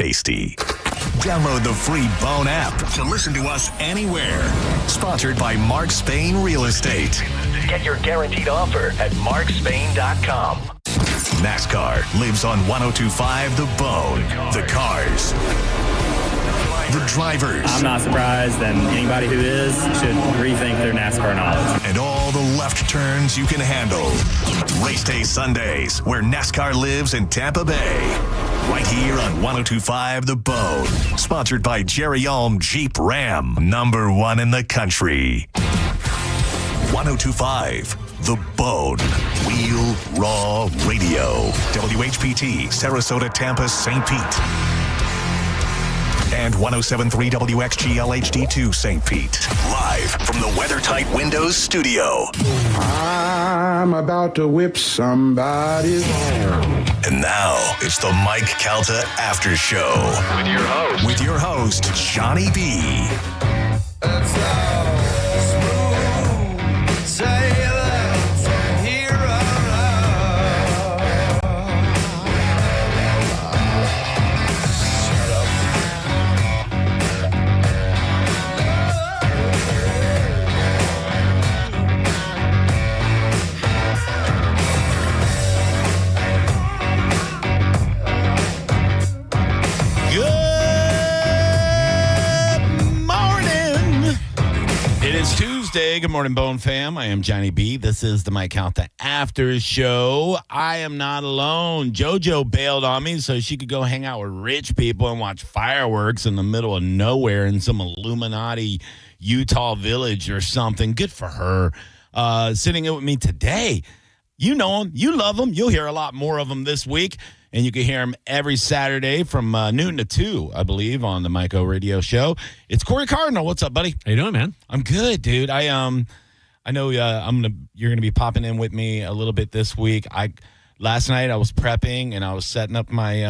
tasty. Download the free Bone app to listen to us anywhere. Sponsored by Mark Spain Real Estate. Get your guaranteed offer at markspain.com. NASCAR lives on 102.5 The Bone. The cars. The drivers. I'm not surprised, and anybody who is should rethink their NASCAR knowledge. And all the left turns you can handle. Race Day Sundays, where NASCAR lives in Tampa Bay. Right here on 102.5 The Bone. Sponsored by Jerry Ulm Jeep Ram. #1 in the country. 102.5 The Bone. Wheel Raw Radio. WHPT, Sarasota, Tampa, St. Pete. And 107.3 WXGL HD2 St. Pete. Live from the WeatherTight Windows studio. I'm about to whip somebody's arm. And now it's the Mike Calta Aftershow. With your host, Johnny B. It's smooth sailing from here on out. Shut up. Tuesday. Good morning, Bone fam. I am Johnny B. This is the Mike Calta After Show. I am not alone. JoJo bailed on me so she could go hang out with rich people and watch fireworks in the middle of nowhere in some Illuminati Utah village or something. Good for her. Sitting in with me today. You know him. You love him. You'll hear a lot more of him this week. And you can hear him every Saturday from noon to 2, I believe, on the Mike O Radio Show. It's Corey Cardinal. What's up, buddy? How you doing, man? I'm good, dude. I know you're gonna be popping in with me a little bit this week. Last night I was prepping and I was setting up my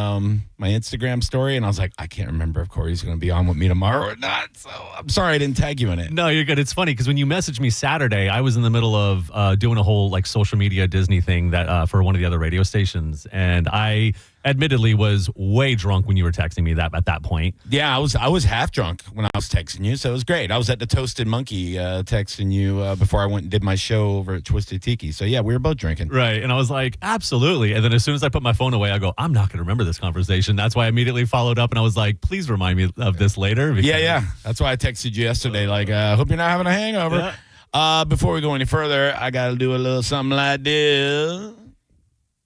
my Instagram story, and I was like, I can't remember if Corey's going to be on with me tomorrow or not. So I'm sorry I didn't tag you in it. No, you're good. It's funny because when you messaged me Saturday, I was in the middle of doing a whole like social media Disney thing that for one of the other radio stations, and I admittedly was way drunk when you were texting me that at that point. Yeah, I was half drunk when I was texting you, so it was great. I was at the Toasted Monkey texting you before I went and did my show over at Twisted Tiki. So yeah, we were both drinking. Right, and I was like, absolutely. And then as soon as I put my phone away, I go, I'm not going to remember this conversation. That's why I immediately followed up, and I was like, please remind me of this later. Yeah. That's why I texted you yesterday, like, hope you're not having a hangover. Yeah. Before we go any further, I got to do a little something like this.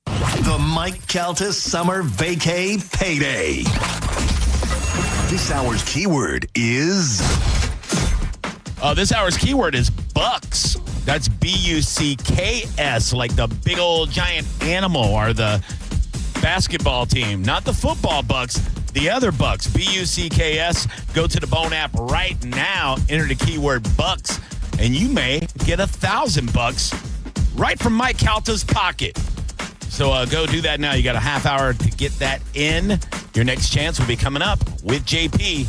The Mike Calta Summer Vacay Payday. This hour's keyword is... This hour's keyword is bucks. That's B-U-C-K-S, like the big old giant animal or the basketball team. Not the football bucks, the other bucks. B-U-C-K-S. Go to the Bone app right now. Enter the keyword bucks, and you may get $1,000 right from Mike Calta's pocket. So go do that now. You got a half hour to get that in. Your next chance will be coming up with JP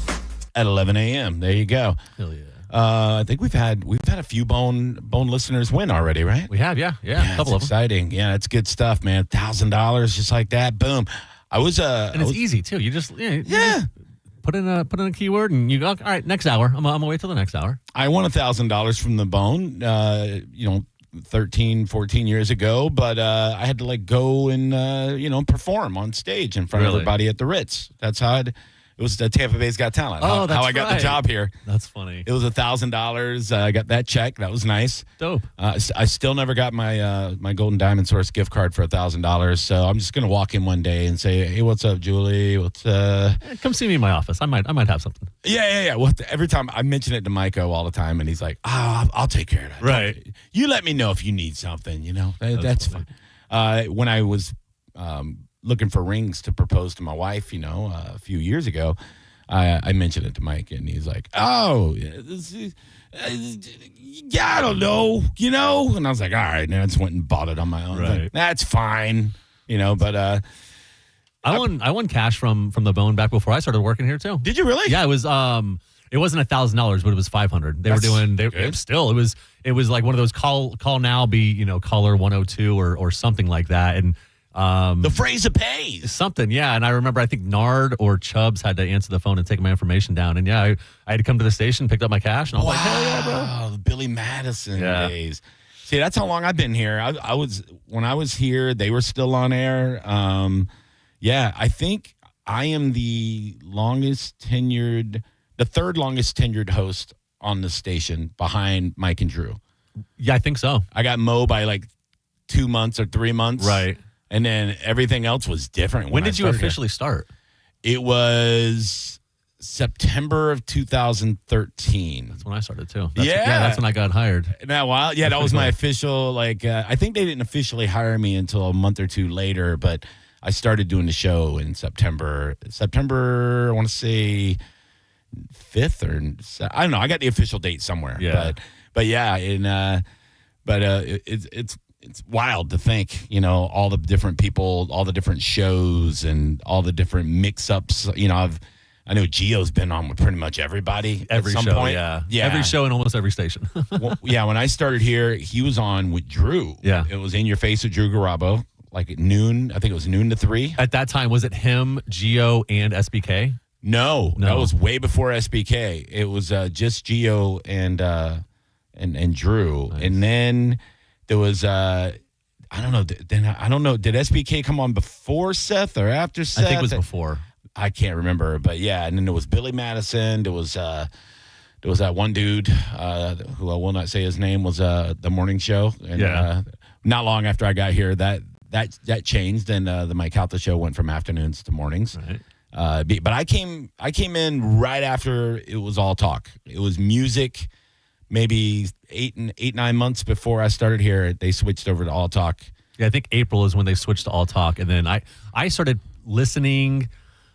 at 11 a.m. There you go. Hell yeah. I think we've had a few bone listeners win already, right? We have, yeah, a couple of them. Exciting. Yeah, it's good stuff, man. $1,000 just like that. Boom. And it's easy too. You just put in a keyword and you go, all right, next hour. I'm gonna wait till the next hour. I won $1,000 from the Bone. 13, 14 years ago, but I had to like go and perform on stage in front of everybody at the Ritz. That's how it was. The Tampa Bay's Got Talent. How I got the job here. That's funny. It was $1,000. I got that check. That was nice. Dope. I still never got my my Golden Diamond Source gift card for $1,000. So I'm just gonna walk in one day and say, "Hey, what's up, Julie? Come see me in my office. I might have something." Yeah. Well, every time I mention it to Miko all the time, and he's like, I'll take care of that. Right. You let me know if you need something. That's fine. When I was looking for rings to propose to my wife, a few years ago, I mentioned it to Mike, and he's like, "Oh, I don't know, And I was like, "All right," and I just went and bought it on my own. Right. Like, that's fine, But I won cash from the Bone back before I started working here too. Did you really? Yeah, it was. It wasn't $1,000, but it was $500. It was like one of those call now, be caller 102 or something like that, and The phrase of pay. Something, yeah. And I remember, I think Nard or Chubbs had to answer the phone and take my information down. And yeah, I had to come to the station, picked up my cash, and I was like, hell yeah, bro. Wow, the Billy Madison days. See, that's how long I've been here. When I was here, they were still on air. I think I am the third longest tenured host on the station behind Mike and Drew. Yeah, I think so. I got Mo by like 2 months or 3 months. Right. And then everything else was different. When did you officially start? It was September of 2013. That's when I started too. Yeah, that's when I got hired. Now, wow, yeah, that was my official. I think they didn't officially hire me until a month or two later, but I started doing the show in September. I want to say 5th or I don't know. I got the official date somewhere. Yeah, but yeah, it's wild to think, all the different people, all the different shows, and all the different mix-ups. I know Gio's been on with pretty much everybody every at some show, point. Yeah, every show in almost every station. Well, yeah, when I started here, he was on with Drew. Yeah, it was In Your Face with Drew Garabo, like at noon. I think it was noon to 3. At that time, was it him, Gio, and SBK? No, that was way before SBK. It was just Gio and Drew, nice. And then. There was, I don't know. I don't know. Did SBK come on before Seth or after Seth? I think it was before. I can't remember, but yeah. And then there was Billy Madison. There was that one dude who I will not say his name was the morning show. And not long after I got here, that changed, and the Mike Calta show went from afternoons to mornings. Right. But I came in right after it was all talk. It was music. Maybe 9 months before I started here, they switched over to All Talk. Yeah, I think April is when they switched to All Talk. And then I started listening,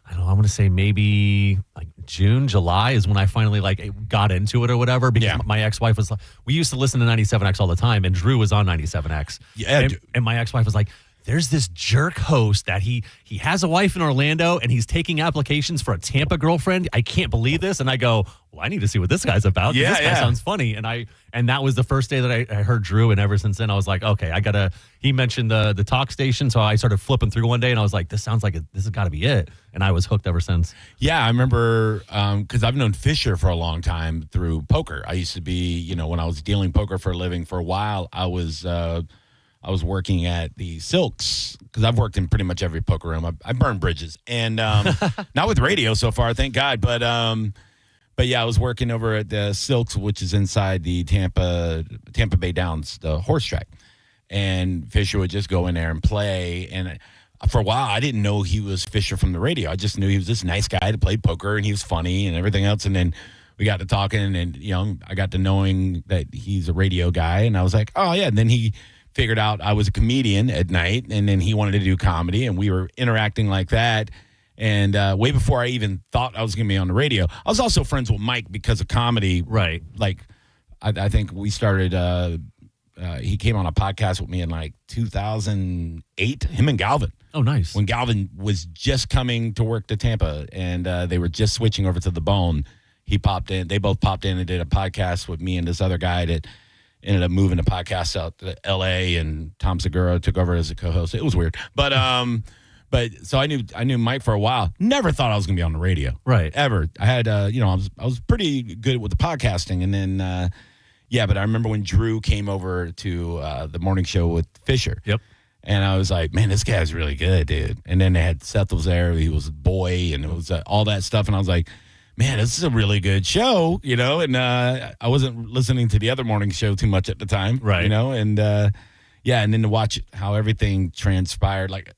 I don't know, I want to say maybe like June, July is when I finally got into it or whatever. Because my ex-wife was like, we used to listen to 97X all the time, and Drew was on 97X. Yeah, and my ex-wife was like, there's this jerk host that he has a wife in Orlando and he's taking applications for a Tampa girlfriend. I can't believe this. And I go, well, I need to see what this guy's about. This guy sounds funny. And that was the first day that I heard Drew. And ever since then, I was like, okay, he mentioned the talk station. So I started flipping through one day and I was like, this sounds like this has got to be it. And I was hooked ever since. Yeah, I remember because I've known Fisher for a long time through poker. I used to be, when I was dealing poker for a living for a while, I was working at the Silks because I've worked in pretty much every poker room. I burned bridges, and not with radio so far, thank God. But yeah, I was working over at the Silks, which is inside the Tampa Bay Downs, the horse track. And Fisher would just go in there and play. And for a while, I didn't know he was Fisher from the radio. I just knew he was this nice guy that played poker, and he was funny and everything else. And then we got to talking, and I got to knowing that he's a radio guy, and I was like, oh yeah. And then he figured out I was a comedian at night, and then he wanted to do comedy, and we were interacting like that. And way before I even thought I was going to be on the radio, I was also friends with Mike because of comedy. Right. Like, I think we started, he came on a podcast with me in like 2008, him and Galvin. Oh, nice. When Galvin was just coming to work to Tampa, and they were just switching over to the Bone, he popped in. They both popped in and did a podcast with me and this other guy that ended up moving the podcast out to L.A., and Tom Segura took over as a co-host. It was weird. But so I knew Mike for a while. Never thought I was going to be on the radio. Right. Ever. I had, I was pretty good with the podcasting. And then, but I remember when Drew came over to the morning show with Fisher. Yep. And I was like, man, this guy's really good, dude. And then they had Seth was there. He was a boy, and it was all that stuff. And I was like, man, this is a really good show, and I wasn't listening to the other morning show too much at the time, right? And and then to watch how everything transpired, like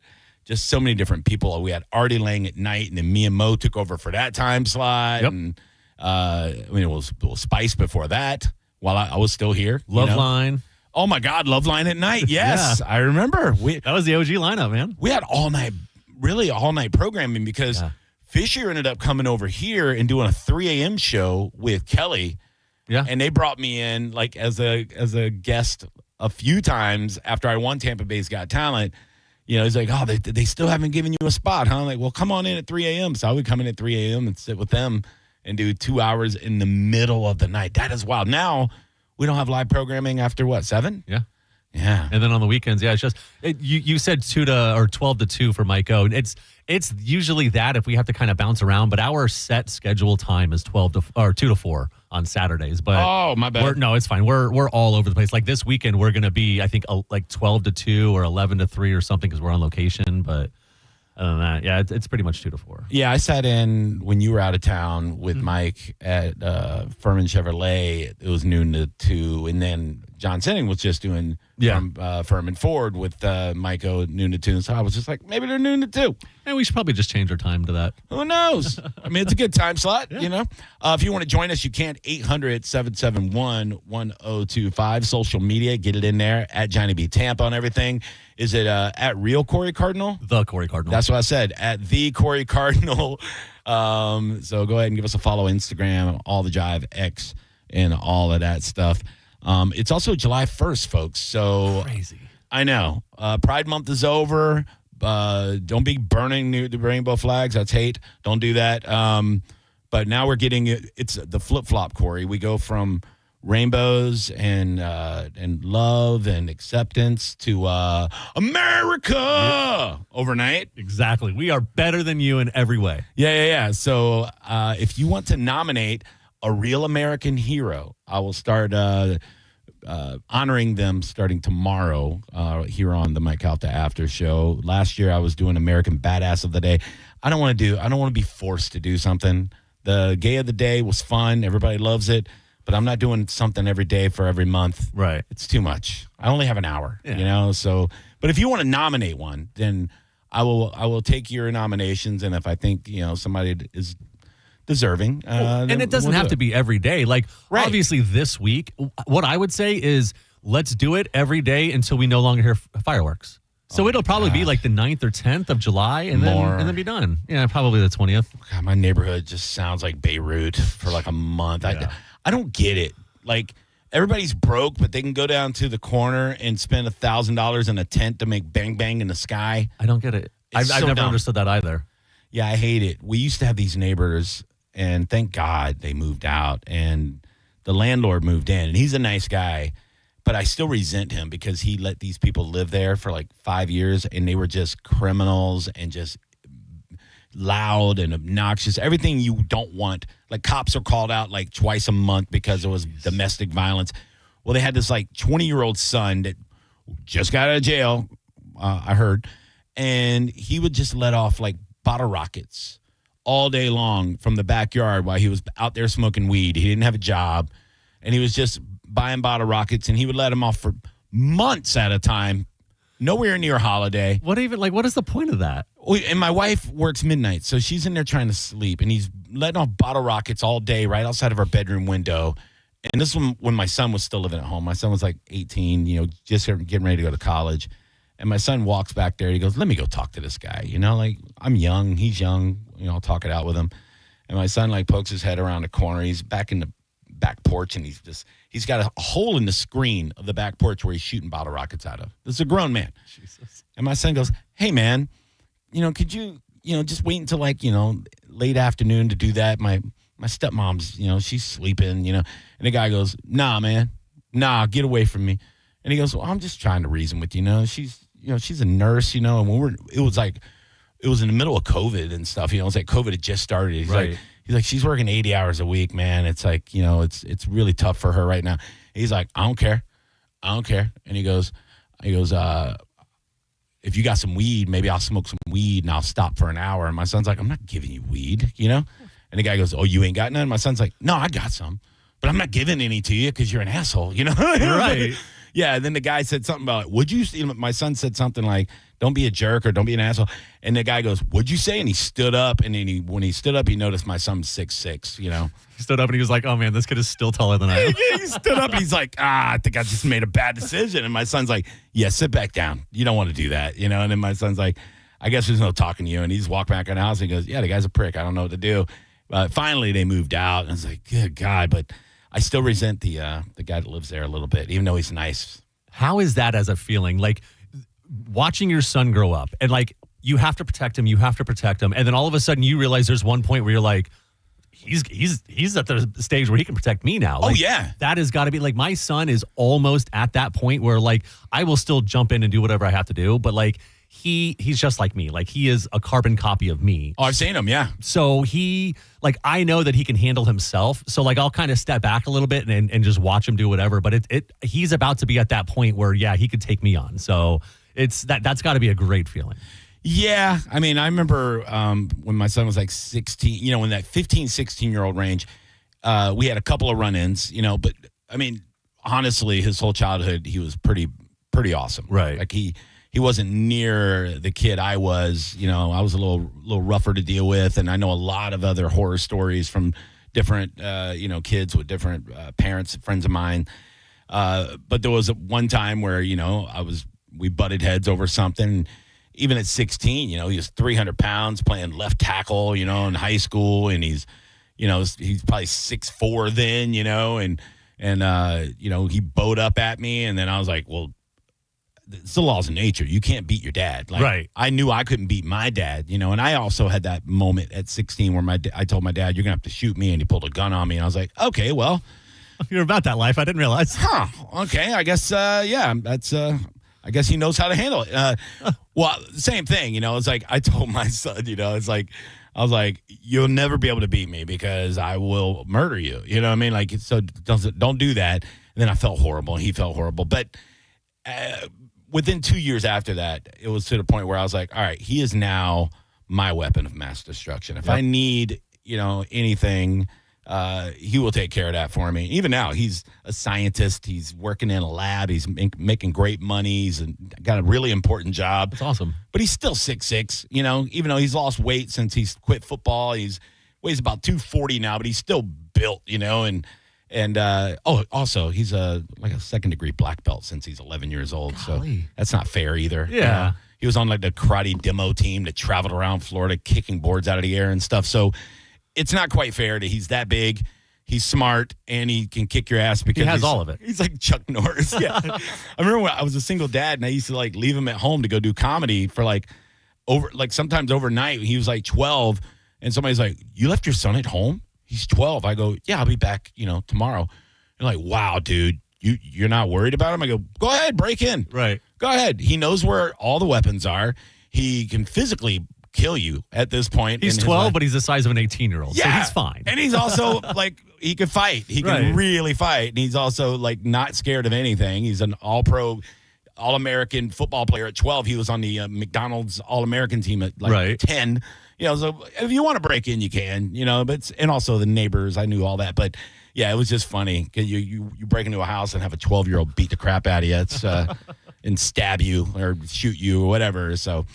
just so many different people. We had Artie Lang at night, and then me and Mo took over for that time slot. Yep. And it was Spice before that while I was still here. Loveline. Oh my God, Loveline at night. Yes, I remember. That was the OG lineup, man. We had all night programming because. Yeah. Fisher ended up coming over here and doing a 3 a.m. show with Kelly. Yeah. And they brought me in like as a guest a few times after I won Tampa Bay's Got Talent. He's like, oh, they still haven't given you a spot, huh? I'm like, well, come on in at 3 a.m. So I would come in at 3 a.m. and sit with them and do 2 hours in the middle of the night. That is wild. Now we don't have live programming after what, 7? Yeah. Yeah. And then on the weekends, it's just you said 12 to 2 for Mike O. It's usually that if we have to kind of bounce around, but our set schedule time is 2 to 4 on Saturdays. But my bad. No, it's fine. We're all over the place. Like this weekend, we're going to be, I think, like 12 to 2 or 11 to 3 or something because we're on location. But other than that, yeah, it's pretty much 2 to 4. Yeah, I sat in when you were out of town with Mike at Furman Chevrolet. It was noon to 2, and then John Sinning was just doing from Furman Ford with Mike O at noon to 2. So I was just like, maybe they're noon to 2. And we should probably just change our time to that. Who knows? I mean, it's a good time slot, you know. If you want to join us, you can. 800-771-1025. Social media, get it in there. At Johnny B. Tampa on everything. Is it at Real Corey Cardinal? The Corey Cardinal. That's what I said. At the Corey Cardinal. So go ahead and give us a follow. Instagram, All the Jive, X, and all of that stuff. It's also July 1st, folks. So crazy. I know. Pride Month is over. Don't be burning the rainbow flags. That's hate. Don't do that. But now we're getting it's the flip-flop, Corey. We go from rainbows and love and acceptance to America overnight. Exactly. We are better than you in every way. Yeah. So if you want to nominate a real American hero, I will start honoring them starting tomorrow here on the Mike Calta Aftershow. Last year I was doing American Badass of the Day. I don't want to be forced to do something. The Gay of the Day was fun. Everybody loves it. But I'm not doing something every day for every month. Right. It's too much. I only have an hour, you know? So, but if you want to nominate one, then I will take your nominations. And if I think, somebody is deserving. And it doesn't have to be every day. Like, obviously this week, what I would say is let's do it every day until we no longer hear fireworks. So it'll probably be like the 9th or 10th of July and then be done. Yeah, probably the 20th. God, my neighborhood just sounds like Beirut for like a month. Yeah. I don't get it. Like, everybody's broke, but they can go down to the corner and spend $1,000 in a tent to make bang bang in the sky. I don't get it. I've never understood that either. Yeah, I hate it. We used to have these neighbors, and thank God they moved out, and the landlord moved in, and he's a nice guy, but I still resent him because he let these people live there for like 5 years, and they were just criminals and just loud and obnoxious, everything you don't want. Like, cops are called out like twice a month because it was domestic violence. Well, they had this like 20-year-old son that just got out of jail, I heard, and he would just let off like bottle rockets all day long from the backyard while he was out there smoking weed. He didn't have a job, and he was just buying bottle rockets, and he would let them off for months at a time. Nowhere near holiday. What is the point of that? And my wife works midnight, so she's in there trying to sleep, and he's letting off bottle rockets all day right outside of our bedroom window. And this was when my son was still living at home. My son was like 18, just getting ready to go to college. And my son walks back there. He goes, let me go talk to this guy. Like, I'm young. He's young. I'll talk it out with him. And my son, like, pokes his head around the corner. He's back in the back porch, and he's got a hole in the screen of the back porch where he's shooting bottle rockets out of. This is a grown man. Jesus. And my son goes, hey, man, could you, just wait until like, late afternoon to do that? My stepmom's, she's sleeping, And the guy goes, nah, man, get away from me. And he goes, well, I'm just trying to reason with you. She's a nurse, and it was in the middle of COVID and stuff. It's like COVID had just started. He's like, she's working 80 hours a week, man. It's like, it's really tough for her right now. He's like, I don't care. And he goes, if you got some weed, maybe I'll smoke some weed and I'll stop for an hour. And my son's like, I'm not giving you weed, And the guy goes, oh, you ain't got none? My son's like, no, I got some, but I'm not giving any to you because you're an asshole, Right. Yeah, and then the guy said something about, would you, my son said something like, don't be a jerk or don't be an asshole. And the guy goes, what'd you say? And he stood up, and then when he stood up, he noticed my son's 6'6", He stood up and he was like, oh, man, this kid is still taller than I am. He stood up and he's like, I think I just made a bad decision. And my son's like, yeah, sit back down. You don't want to do that, And then my son's like, I guess there's no talking to you. And he's walked back in the house and he goes, yeah, the guy's a prick. I don't know what to do. Finally, they moved out. And I was like, good God. But I still resent the guy that lives there a little bit, even though he's nice. How is that as a feeling? Like, watching your son grow up and like, you have to protect him. And then all of a sudden you realize there's one point where you're like, he's at the stage where he can protect me now. Like, yeah. That has got to be like, my son is almost at that point where like I will still jump in and do whatever I have to do, but like he's just like me. Like he is a carbon copy of me. Oh, I've seen him, yeah. So I know that he can handle himself. So like I'll kind of step back a little bit and just watch him do whatever. But he's about to be at that point where he could take me on. So that's got to be a great feeling. Yeah. I mean, I remember when my son was like 16, in that 15, 16-year-old range, we had a couple of run-ins, but I mean, honestly, his whole childhood, he was pretty awesome. Right. Like he wasn't near the kid I was. I was a little rougher to deal with, and I know a lot of other horror stories from different, kids with different parents, friends of mine. But there was one time where, we butted heads over something. Even at 16, he was 300 pounds playing left tackle, in high school, and he's probably 6'4" then, and he bowed up at me, and then I was like, well, it's the laws of nature. You can't beat your dad. Like, right. I knew I couldn't beat my dad, and I also had that moment at 16 where I told my dad, you're going to have to shoot me, and he pulled a gun on me, and I was like, okay, well. You're about that life. I didn't realize. Okay, I guess, that's, I guess he knows how to handle it. Well, same thing, it's like I told my son, it's like, I was like, you'll never be able to beat me because I will murder you. You know what I mean? Like, so don't do that. And then I felt horrible and he felt horrible. But within 2 years after that, it was to the point where I was like, all right, he is now my weapon of mass destruction. If I need, anything, he will take care of that for me. Even now, he's a scientist. He's working in a lab. He's making great money. He's got a really important job. That's awesome. But he's still 6'6", even though he's lost weight since he's quit football. He's weighs about 240 now, but he's still built, also he's like a second-degree black belt since he's 11 years old. Golly. So that's not fair either. Yeah. He was on like the karate demo team that traveled around Florida kicking boards out of the air and stuff. So it's not quite fair that he's that big, he's smart, and he can kick your ass because he has all of it. He's like Chuck Norris. Yeah. I remember when I was a single dad and I used to like leave him at home to go do comedy for sometimes overnight. He was like 12 and somebody's like, you left your son at home? He's 12. I go, yeah, I'll be back, tomorrow. They're like, wow, dude, you're not worried about him? I go, go ahead, break in. Right. Go ahead. He knows where all the weapons are. He can physically kill you at this point. He's 12, but he's the size of an 18-year-old. Yeah. So he's fine. And he's also like, he can fight. He can really fight. And he's also like not scared of anything. He's an all-pro, all-American football player at 12. He was on the McDonald's all-American team at 10. So if you want to break in, you can, and also the neighbors, I knew all that. But yeah, it was just funny. You break into a house and have a 12-year-old beat the crap out of you. It's, and stab you or shoot you or whatever. So,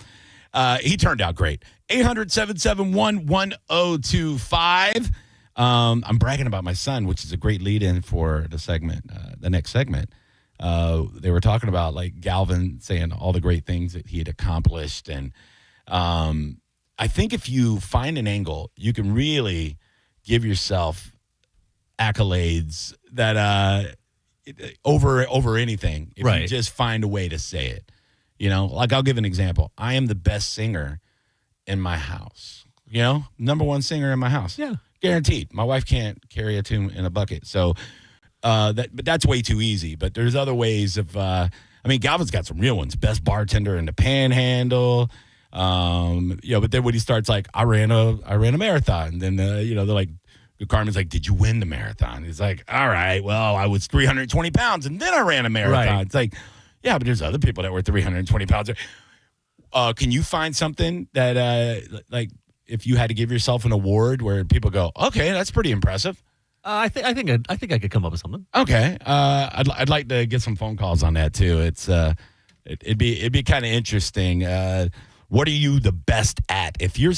he turned out great. 800-771-1025. I'm bragging about my son, which is a great lead-in for the segment, the next segment. They were talking about like Galvin saying all the great things that he had accomplished. And I think if you find an angle, you can really give yourself accolades that over anything if you just find a way to say it. Like I'll give an example. I am the best singer in my house. Number one singer in my house. Yeah. Guaranteed. My wife can't carry a tune in a bucket. So but that's way too easy. But there's other ways of Galvin's got some real ones. Best bartender in the Panhandle. But then when he starts like, I ran a marathon. Then they're like, Carmen's like, did you win the marathon? He's like, all right, well, I was 320 pounds and then I ran a marathon. Right. It's like, yeah, but there's other people that were 320 pounds. Can you find something that, like, if you had to give yourself an award where people go, okay, that's pretty impressive? I think I could come up with something. Okay, I'd like to get some phone calls on that too. It's it'd be kind of interesting. What are you the best at? If you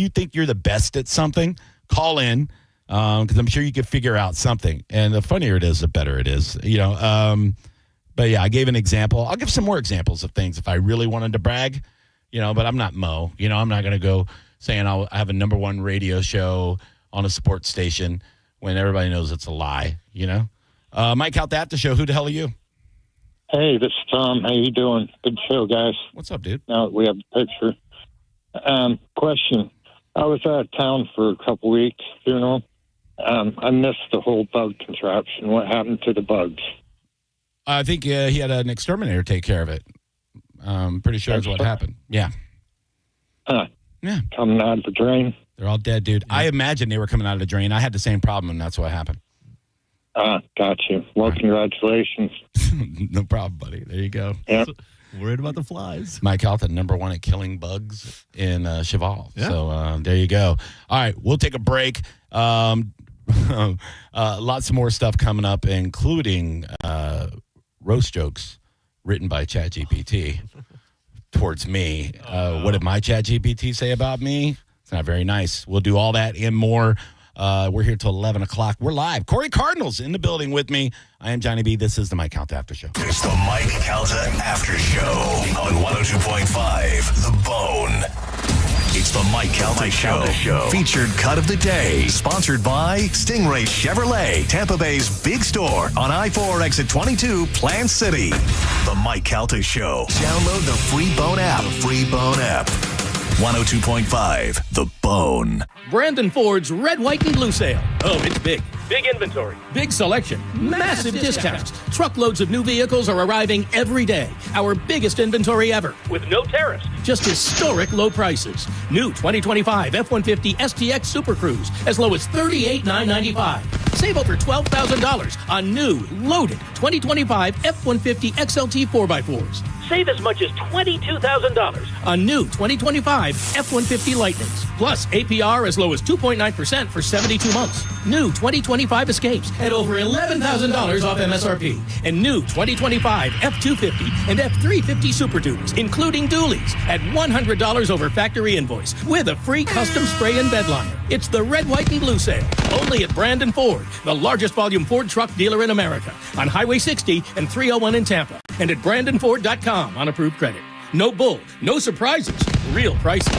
think you're the best at something, call in because I'm sure you could figure out something. And the funnier it is, the better it is. But yeah, I gave an example. I'll give some more examples of things if I really wanted to brag, but I'm not Mo. I'm not going to go saying I have a number one radio show on a sports station when everybody knows it's a lie, Mike Calta Aftershow, who the hell are you? Hey, this is Tom. How you doing? Good show, guys. What's up, dude? Now that we have the picture. Question. I was out of town for a couple weeks, funeral. I missed the whole bug contraption. What happened to the bugs? I think he had an exterminator take care of it. Pretty sure that's what happened. Yeah. Yeah. Coming out of the drain? They're all dead, dude. I imagine they were coming out of the drain. I had the same problem, and that's what happened. Got you. Well, congratulations. No problem, buddy. There you go. Yep. Worried about the flies. Mike Calta, #1 at killing bugs in Cheval. Yeah. So there you go. All right, we'll take a break. Lots more stuff coming up, including roast jokes written by ChatGPT towards me. What did my ChatGPT say about me? It's not very nice. We'll do all that and more. We're here till 11 o'clock. We're live. Corey Cardinal's in the building with me. I am Johnny B. This is the Mike Calta Aftershow. It's the Mike Calta Aftershow on 102.5 The Bone. It's the Mike Calta Show. Featured cut of the day. Sponsored by Stingray Chevrolet, Tampa Bay's big store on I-4 exit 22, Plant City. The Mike Calta Show. Download the free Bone app. 102.5 The Bone. Brandon Ford's Red, White, and Blue Sale. Oh, it's big. Big inventory. Big selection. Massive discounts. Truckloads of new vehicles are arriving every day. Our biggest inventory ever. With no tariffs. Just historic low prices. New 2025 F-150 STX Super Cruise as low as $38,995. Save over $12,000 on new, loaded 2025 F-150 XLT 4x4s. Save as much as $22,000 on new 2025 F-150 Lightnings. Plus APR as low as 2.9% for 72 months. New 2025 Escapes at over $11,000 off MSRP. And new 2025 F-250 and F-350 Super Duties, including dualies, at $100 over factory invoice with a free custom spray and bed liner. It's the Red, White, and Blue Sale. Only at Brandon Ford, the largest volume Ford truck dealer in America. On Highway 60 and 301 in Tampa. And at BrandonFord.com on approved credit. No bull, no surprises, real prices.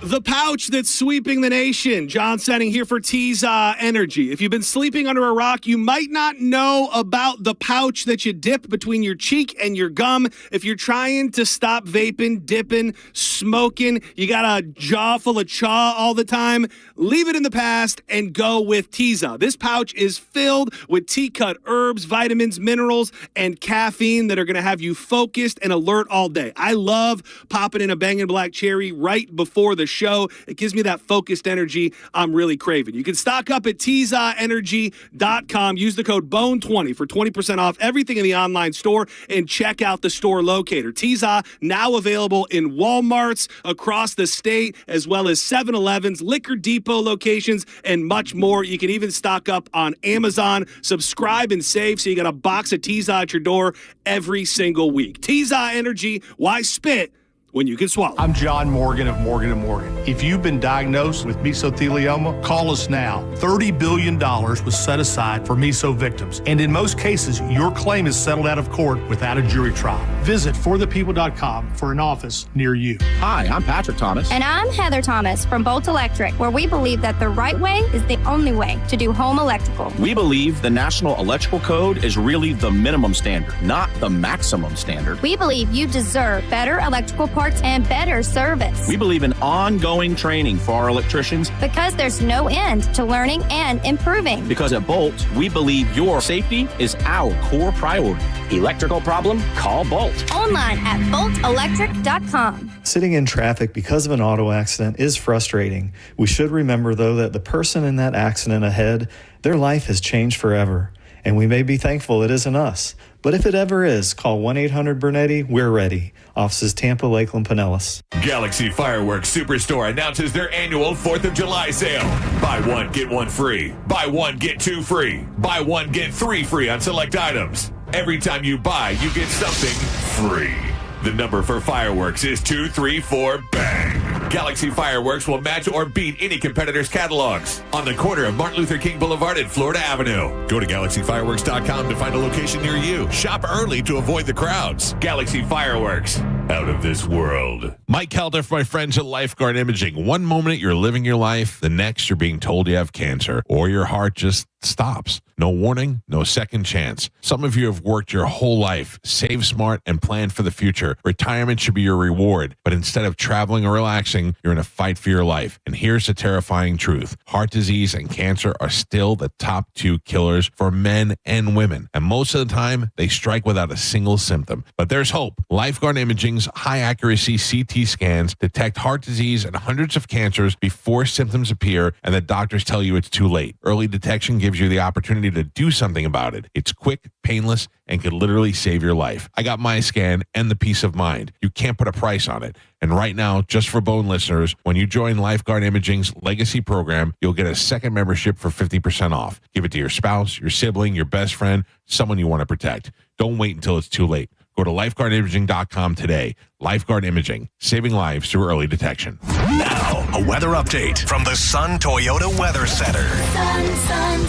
The pouch that's sweeping the nation. John Senning here for Tiza Energy. If you've been sleeping under a rock, you might not know about the pouch that you dip between your cheek and your gum. If you're trying to stop vaping, dipping, smoking, you got a jaw full of chaw all the time, leave it in the past and go with Tiza. This pouch is filled with tea-cut herbs, vitamins, minerals, and caffeine that are going to have you focused and alert all day. I love popping in a Bangin' Black Cherry right before the show. It gives me that focused energy I'm really craving. You can stock up at TizaEnergy.com. Use the code BONE20 for 20% off everything in the online store and check out the store locator. Tiza now available in Walmarts across the state, as well as 7-Elevens, Liquor Depot locations, and much more. You can even stock up on Amazon. Subscribe and save so you got a box of Tiza at your door every single week. Tiza Energy, why spit when you can swallow? I'm John Morgan of Morgan & Morgan. If you've been diagnosed with mesothelioma, call us now. $30 billion was set aside for meso victims. And in most cases, your claim is settled out of court without a jury trial. Visit forthepeople.com for an office near you. Hi, I'm Patrick Thomas. And I'm Heather Thomas from Bolt Electric, where we believe that the right way is the only way to do home electrical. We believe the National Electrical Code is really the minimum standard, not the maximum standard. We believe you deserve better electrical parts and better service. We believe in ongoing training for our electricians. Because there's no end to learning and improving. Because at Bolt, we believe your safety is our core priority. Electrical problem? Call Bolt. Online at boltelectric.com. Sitting in traffic because of an auto accident is frustrating. We should remember, though, that the person in that accident ahead, their life has changed forever. And we may be thankful it isn't us. But if it ever is, call 1-800-BURNETTI. We're ready. Offices Tampa, Lakeland, Pinellas. Galaxy Fireworks Superstore announces their annual 4th of July sale. Buy one, get one free. Buy one, get two free. Buy one, get three free on select items. Every time you buy, you get something free. The number for fireworks is 234 bang. Galaxy Fireworks will match or beat any competitor's catalogs on the corner of Martin Luther King Boulevard and Florida Avenue. Go to GalaxyFireworks.com to find a location near you. Shop early to avoid the crowds. Galaxy Fireworks. out of this world. Mike Calta for my friends at Lifeguard Imaging. One moment you're living your life, the next you're being told you have cancer, or your heart just stops. No warning, no second chance. Some of you have worked your whole life, saved smart, and planned for the future. Retirement should be your reward, but instead of traveling or relaxing, you're in a fight for your life. And here's the terrifying truth. Heart disease and cancer are still the top 2 killers for men and women. And most of the time, they strike without a single symptom. But there's hope. Lifeguard Imaging's high-accuracy CT scans detect heart disease and hundreds of cancers before symptoms appear, and the doctors tell you it's too late. Early detection gives you the opportunity to do something about it. It's quick, painless, and could literally save your life. I got my scan and the peace of mind. You can't put a price on it. And right now, just for Bone listeners, when you join Lifeguard Imaging's Legacy program, you'll get a second membership for 50% off. Give it to your spouse, your sibling, your best friend, someone you want to protect. Don't wait until it's too late. Go to lifeguardimaging.com today. Lifeguard Imaging, saving lives through early detection. Now, a weather update from the Sun Toyota Weather Center. Sun,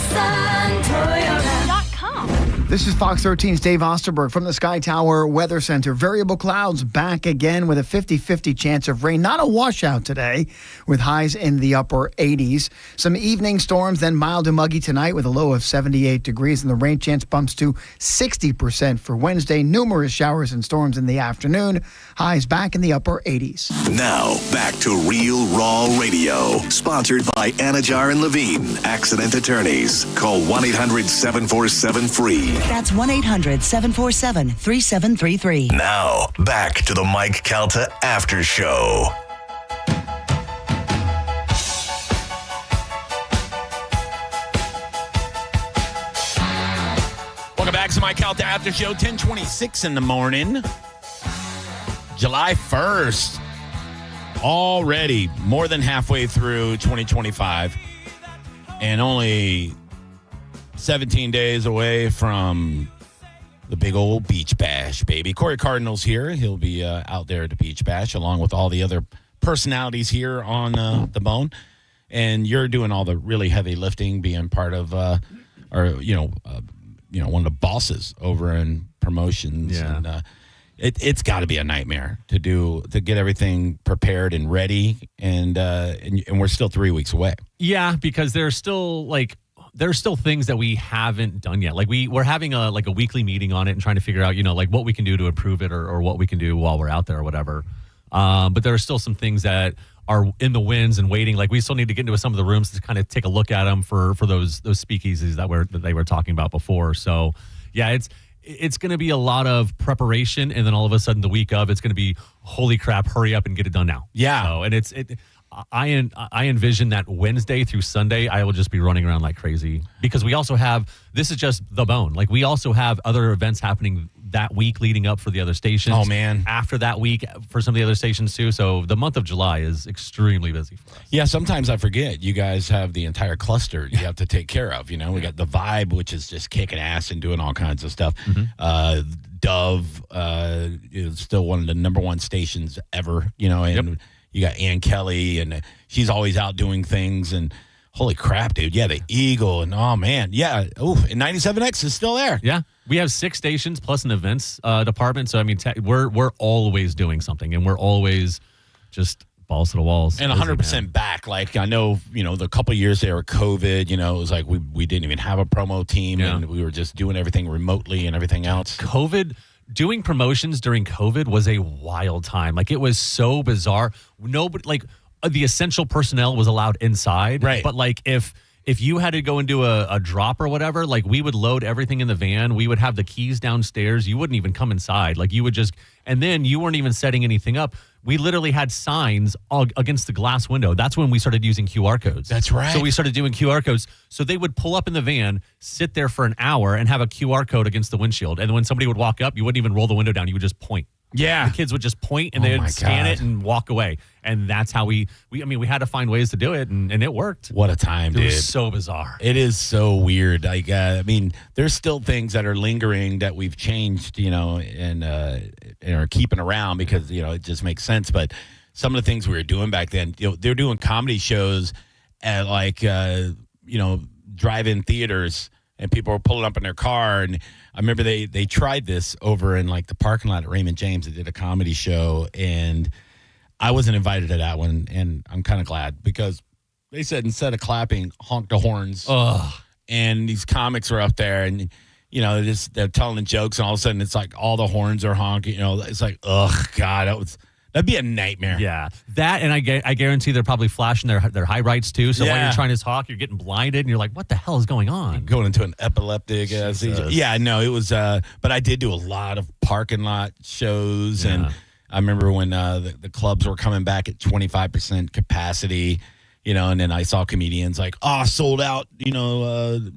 Toyota.com. This is Fox 13's Dave Osterberg from the Sky Tower Weather Center. Variable clouds back again with a 50-50 chance of rain. Not a washout today with highs in the upper 80s. Some evening storms, then mild and muggy tonight with a low of 78 degrees. And the rain chance bumps to 60% for Wednesday. Numerous showers and storms in the afternoon. Highs back in the upper 80s. Now, back to Real Raw Radio. Sponsored by Anajar and Levine, Accident Attorneys. Call 1-800-747-FREE. That's 1-800-747-3733. Now, back to the Mike Calta Aftershow. Welcome back to Mike Calta Aftershow, 10:26 in the morning. July 1st. Already more than halfway through 2025. And only 17 days away from the big old beach bash, baby. Corey Cardinal's here. He'll be out there at the beach bash along with all the other personalities here on the Bone. And you're doing all the really heavy lifting, being part of, one of the bosses over in promotions. Yeah. And it's got to be a nightmare to get everything prepared and ready. And we're still 3 weeks away. Yeah, because there's still things that we haven't done yet. Like we're having a weekly meeting on it and trying to figure out, what we can do to improve it or what we can do while we're out there or whatever. But there are still some things that are in the winds and waiting. Like we still need to get into some of the rooms to kind of take a look at them for those speakeasies that they were talking about before. So yeah, it's going to be a lot of preparation, and then all of a sudden the week of, it's going to be, holy crap, hurry up and get it done now. Yeah. So, and I envision that Wednesday through Sunday, I will just be running around like crazy because we also have, this is just the Bone. Like we also have other events happening that week leading up for the other stations. Oh, man. After that week for some of the other stations too. So the month of July is extremely busy for us. Yeah, sometimes I forget you guys have the entire cluster you have to take care of. We got the Vibe, which is just kicking ass and doing all kinds of stuff. Mm-hmm. Dove is still one of the number one stations ever, and yep. You got Ann Kelly, and she's always out doing things. And holy crap, dude. Yeah, the Eagle. And oh, man. Yeah. And 97X is still there. Yeah. We have 6 stations plus an events department. So, I mean, we're always doing something, and we're always just balls to the walls. And 100% back. Like, I know, the couple of years there were COVID, it was like we didn't even have a promo team, and we were just doing everything remotely and everything else. Doing promotions during COVID was a wild time. Like, it was so bizarre. Nobody, the essential personnel was allowed inside. Right. But, if you had to go and do a drop or whatever, we would load everything in the van. We would have the keys downstairs. You wouldn't even come inside. You would just, and then you weren't even setting anything up. We literally had signs against the glass window. That's when we started using QR codes. That's right. So we started doing QR codes. So they would pull up in the van, sit there for an hour, and have a QR code against the windshield. And when somebody would walk up, you wouldn't even roll the window down. You would just point. Yeah. The kids would just point, and they would scan it and walk away. And that's how we had to find ways to do it, and it worked. What a time, dude. It was so bizarre. It is so weird. There's still things that are lingering that we've changed, and are keeping around because, it just makes sense. But some of the things we were doing back then, they're doing comedy shows at drive-in theaters and people were pulling up in their car. And I remember they tried this over in like the parking lot at Raymond James. They did a comedy show, and I wasn't invited to that one, and I'm kind of glad because they said instead of clapping, honk the horns. Ugh. And these comics are up there, and they're telling the jokes, and all of a sudden it's like all the horns are honking. It's like, ugh, God, that'd be a nightmare. Yeah, that, and I guarantee they're probably flashing their high rights too. So while Yeah. you're trying to talk, you're getting blinded, and you're like, "What the hell is going on?" Going into an epileptic. Yeah, no, it was. But I did do a lot of parking lot shows, and I remember when the clubs were coming back at 25% capacity. And then I saw comedians like, sold out,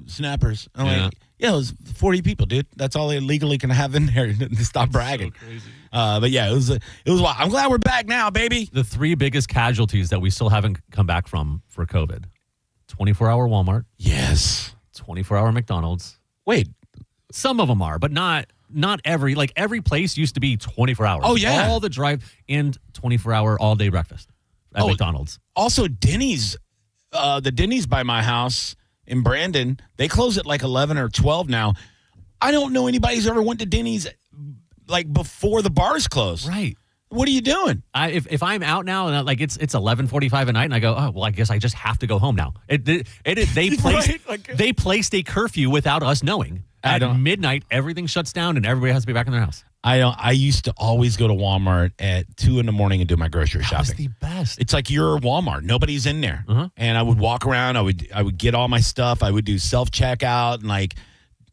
snappers. I'm like, it was 40 people, dude. That's all they legally can have in there to stop bragging. So crazy. But yeah, it was wild. I'm glad we're back now, baby. The 3 biggest casualties that we still haven't come back from for COVID: 24-hour Walmart. Yes. 24-hour McDonald's. Wait. Some of them are, but not every. Like every place used to be 24 hours. Oh, yeah. All the drive and 24-hour all-day breakfast at McDonald's. Also, Denny's, the Denny's by my house in Brandon, they close at like 11 or 12 now. I don't know anybody who's ever went to Denny's like before the bars close. Right. What are you doing? If I'm out now and like it's 11:45 at night and I go, oh well, I guess I just have to go home now. They placed a curfew without us knowing. At midnight, everything shuts down and everybody has to be back in their house. I used to always go to Walmart at 2 a.m. and do my grocery shopping. That's the best. It's like you're Walmart. Nobody's in there. And I would walk around. I would get all my stuff. I would do self-checkout. And like,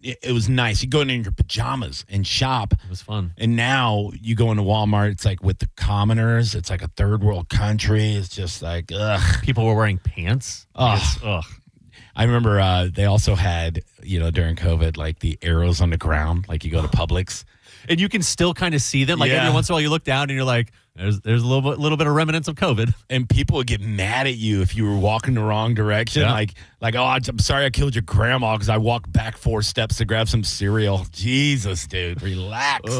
it was nice. You go in your pajamas and shop. It was fun. And now you go into Walmart. It's like with the commoners. It's like a third world country. It's just like, ugh. People were wearing pants. Ugh. I remember they also had, during COVID, like the arrows on the ground. Like you go to Publix. And you can still kind of see them. Like every once in a while you look down and you're like, there's a little bit of remnants of COVID. And people would get mad at you if you were walking the wrong direction. Yeah. Like, oh, I'm sorry I killed your grandma because I walked back 4 steps to grab some cereal. Jesus, dude, relax.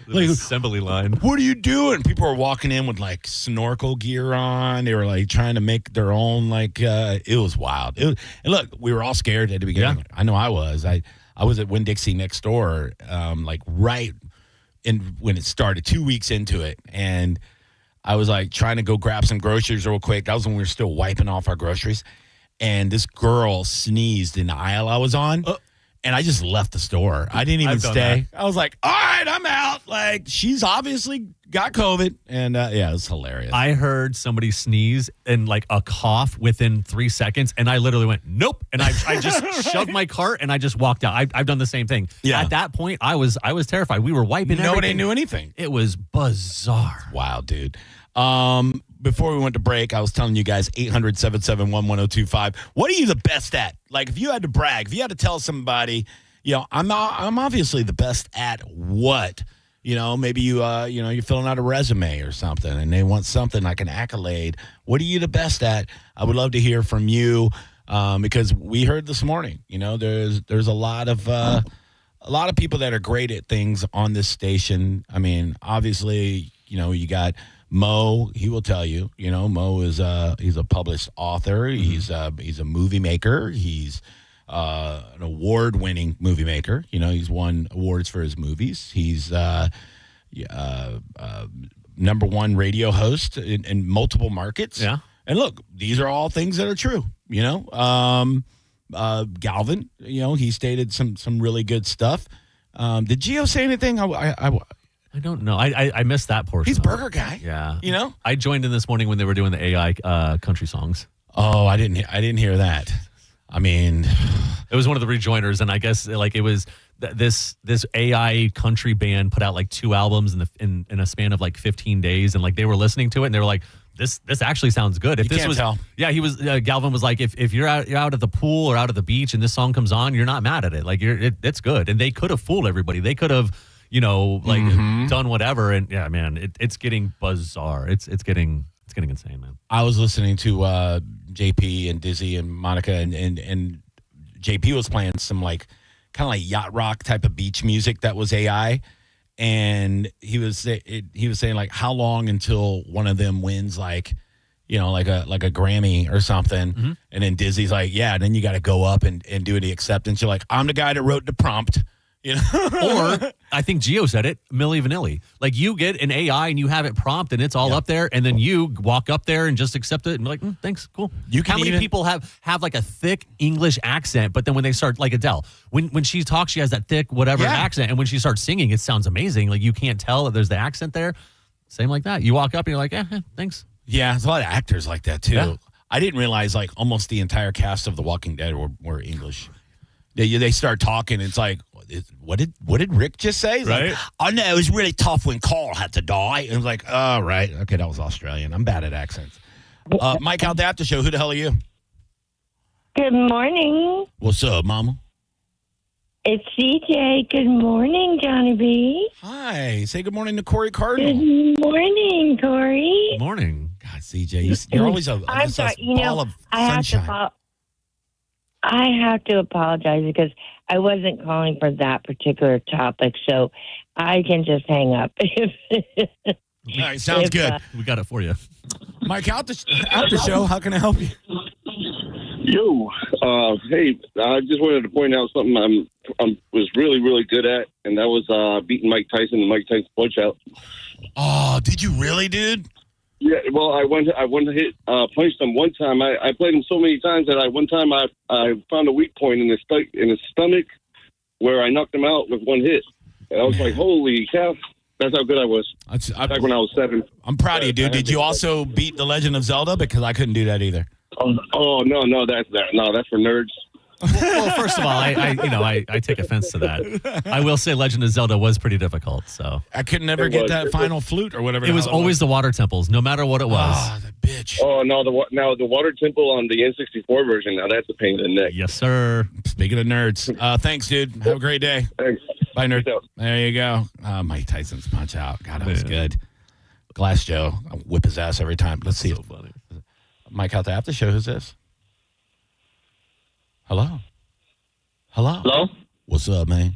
Like assembly line. What are you doing? People were walking in with like snorkel gear on. They were like trying to make their own, it was wild. And look, we were all scared at the beginning. Yeah. I know I was. I was at Winn-Dixie next door, right when it started, 2 weeks into it. And I was like trying to go grab some groceries real quick. That was when we were still wiping off our groceries. And this girl sneezed in the aisle I was on. And I just left the store. I didn't even stay. I was like, all right, I'm out. Like, she's obviously got COVID. And it was hilarious. I heard somebody sneeze and like a cough within 3 seconds. And I literally went, nope. And I just shoved my cart and I just walked out. I've done the same thing. Yeah. At that point, I was terrified. We were wiping everything. Nobody knew anything. It was bizarre. Wow, dude. Before we went to break, I was telling you guys 800-771-1025. What are you the best at? Like, if you had to brag, if you had to tell somebody, I'm obviously the best at what? Maybe you're filling out a resume or something, and they want something like an accolade. What are you the best at? I would love to hear from you because we heard this morning. There's a lot of people that are great at things on this station. I mean, obviously, you got Mo. He will tell you. Mo is he's a published author. He's a movie maker. He's an award-winning movie maker. He's won awards for his movies. He's number one radio host in multiple markets. Yeah. And look, these are all things that are true. Galvin, he stated some really good stuff. Did Gio say anything? I don't know. I missed that portion. He's burger guy. Yeah. I joined in this morning when they were doing the AI country songs. Oh, I didn't hear that. I mean, it was one of the rejoiners, and I guess like it was this AI country band put out like 2 albums in a span of like 15 days, and like they were listening to it and they were like, this actually sounds good. If you this can't was, tell. Yeah, he was. Galvin was like, if you're out at the pool or out at the beach and this song comes on, you're not mad at it. Like it's good, and they could have fooled everybody. They could have. Done whatever, and yeah, man, it's getting bizarre. It's getting insane, man. I was listening to JP and Dizzy and Monica, and JP was playing some like kind of like yacht rock type of beach music that was AI, and he was saying like how long until one of them wins like like a Grammy or something. Mm-hmm. And then Disney's like, yeah, and then you got to go up and do the acceptance. You're like, I'm the guy that wrote the prompt. Or I think Gio said it, Milli Vanilli. Like you get an AI and you have it prompt and it's all up there, and then you walk up there and just accept it and be like, thanks, cool. How many people have like a thick English accent, but then when they start, like Adele, when she talks, she has that thick whatever accent, and when she starts singing, it sounds amazing. Like you can't tell that there's the accent there. Same like that. You walk up and you're like, thanks. Yeah, there's a lot of actors like that too. Yeah. I didn't realize like almost the entire cast of The Walking Dead were English. They start talking. It's like, what did Rick just say? He's like, oh no, it was really tough when Carl had to die. And I was like, oh right, okay, that was Australian. I'm bad at accents. Mike, Calta Aftershow. Who the hell are you? Good morning. What's up, Mama? It's CJ. Good morning, Johnny B. Hi. Say good morning to Corey Cardinal. Good morning, Corey. Good morning. God, CJ, you're always a ball of sunshine. I have to apologize because I wasn't calling for that particular topic, so I can just hang up. All right, sounds good. We got it for you. Mike, Aftershow, how can I help you? Yo, hey, I just wanted to point out something I was really, really good at, and that was beating Mike Tyson and Mike Tyson's punch-out. Oh, did you really, dude? Yeah, well, I went to hit punched him one time. I played him so many times that one time I found a weak point in his stomach where I knocked him out with one hit. And I was like, holy cow. That's how good I was. Back when I was 7. I'm proud of you, dude. Did you also beat The Legend of Zelda? Because I couldn't do that either. Oh no, that's for nerds. Well, first of all, I take offense to that. I will say Legend of Zelda was pretty difficult. So I could never get that final flute or whatever. It was always the water temples, no matter what it was. Oh, the bitch. Oh no, the water temple on the N64 version. Now that's a pain in the neck. Yes, sir. Speaking of nerds, thanks, dude. Have a great day. Thanks. Bye, nerd. There you go. Mike Tyson's punch out. God, that was good. Glass Joe, I'll whip his ass every time. Let's see. So funny. Mike Calta Aftershow. Who's this? Hello? Hello? What's up, man?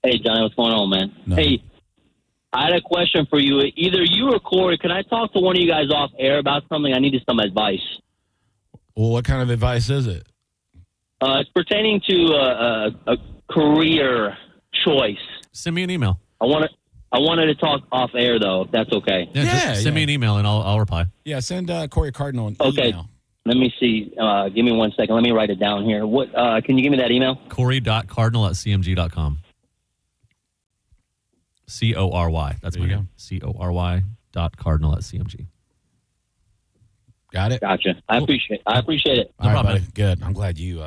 Hey, Johnny, what's going on, man? No. Hey, I had a question for you. Either you or Corey, can I talk to one of you guys off air about something? I needed some advice. Well, what kind of advice is it? It's pertaining to a career choice. Send me an email. I wanted to talk off air, though, if that's okay. Yeah, send me an email and I'll reply. Yeah, send Corey Cardinal an email. Let me see. Give me 1 second. Let me write it down here. What? Can you give me that email? Corey.cardinal@cmg.com. CORY. That's my name. CORY.cardinal@cmg. Got it? Gotcha. I appreciate it. No problem, buddy. Good. I'm glad you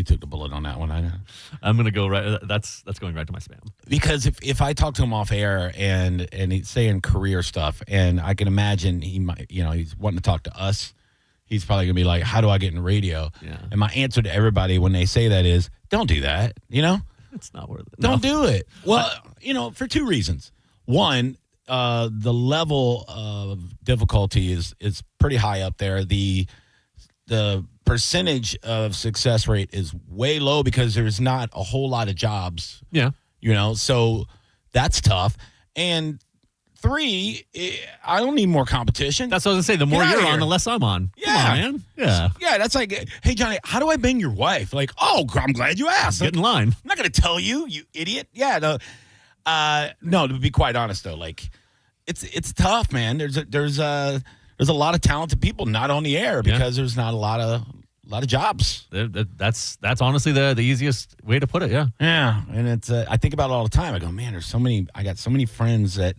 took the bullet on that one. I'm going to go right. That's going right to my spam. Because if I talk to him off air and he's saying career stuff, and I can imagine he might, he's wanting to talk to us. He's probably going to be like, how do I get in radio? Yeah. And my answer to everybody when they say that is, don't do that, It's not worth it. Don't do it. Well, for 2 reasons. One, the level of difficulty is pretty high up there. The percentage of success rate is way low because there's not a whole lot of jobs. Yeah. So that's tough. And 3, I don't need more competition. That's what I was going to say. The more you're on, the less I'm on. Yeah. Come on, man. Yeah. Yeah, that's like, hey, Johnny, how do I bang your wife? Like, oh, I'm glad you asked. Get in line. I'm not going to tell you, you idiot. Yeah, no. No, to be quite honest, though, like, it's tough, man. There's a lot of talented people not on the air because there's not a lot of jobs. That's honestly the easiest way to put it. Yeah. Yeah, and it's I think about it all the time. I go, man, I got so many friends that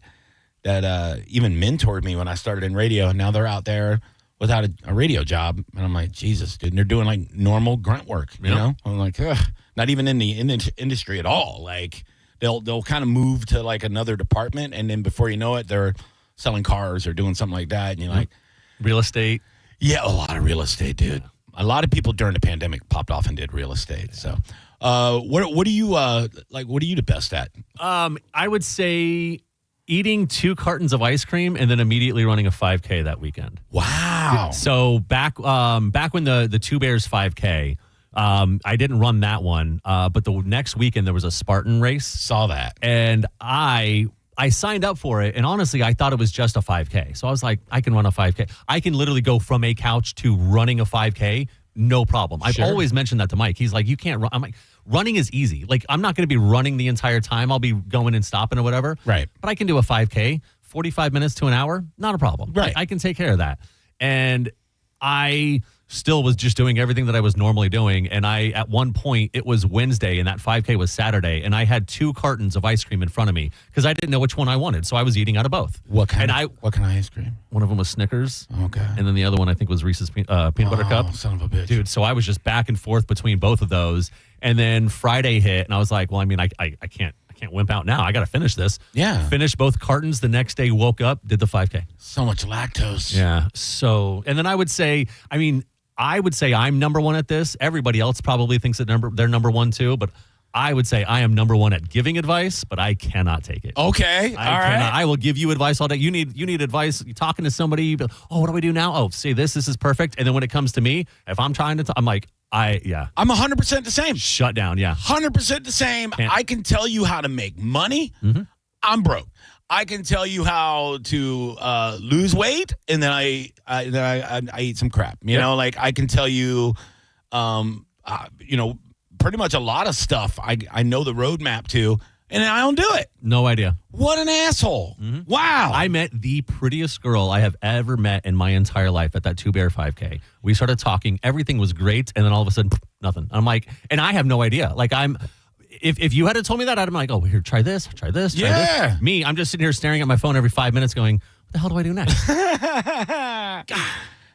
even mentored me when I started in radio, and now they're out there without a radio job, and I'm like, Jesus, dude, and they're doing like normal grunt work. I'm like, ugh, not even in the industry at all. Like they'll kind of move to like another department, and then before you know it, they're selling cars or doing something like that, and you're like, real estate. Yeah, a lot of real estate, dude. Yeah. A lot of people during the pandemic popped off and did real estate. Yeah. So, what are you like? What are you the best at? I would say eating 2 cartons of ice cream and then immediately running a 5K that weekend. Wow. So back when the Two Bears 5K, I didn't run that one, but the next weekend there was a Spartan race. Saw that. And I I signed up for it, and honestly, I thought it was just a 5K. So I was like, I can run a 5K. I can literally go from a couch to running a 5K, no problem. I've always mentioned that to Mike. He's like, you can't run. I'm like, running is easy. Like, I'm not going to be running the entire time. I'll be going and stopping or whatever. Right. But I can do a 5K, 45 minutes to an hour, not a problem. Right. I can take care of that. And I still was just doing everything that I was normally doing. And at one point, it was Wednesday and that 5K was Saturday. And I had 2 cartons of ice cream in front of me because I didn't know which one I wanted. So I was eating out of both. What kind of ice cream? One of them was Snickers. Okay. And then the other one, I think, was Reese's peanut butter cup. Son of a bitch. Dude, so I was just back and forth between both of those. And then Friday hit and I was like, well, I mean, I can't wimp out now. I got to finish this. Yeah. Finished both cartons the next day, woke up, did the 5K. So much lactose. Yeah. So, and then I would say I'm number one at this. Everybody else probably thinks that they're number one too, but I would say I am number one at giving advice, but I cannot take it. Okay. All right. I will give you advice all day. You need advice. You're talking to somebody. Oh, what do we do now? Oh, see this. This is perfect. And then when it comes to me, if I'm trying to, I'm like, I'm 100% the same. Shut down. Yeah. 100% the same. I can tell you how to make money. Mm-hmm. I'm broke. I can tell you how to lose weight, and then I eat some crap. You know, like I can tell you, pretty much a lot of stuff. I know the roadmap to, and I don't do it. No idea. What an asshole! Mm-hmm. Wow. I met the prettiest girl I have ever met in my entire life at that 2 Bear 5K. We started talking. Everything was great, and then all of a sudden, nothing. I'm like, and I have no idea. Like If you had told me that, I'd be like, oh, here, try this, try this. Me, I'm just sitting here staring at my phone every 5 minutes going, what the hell do I do next? God.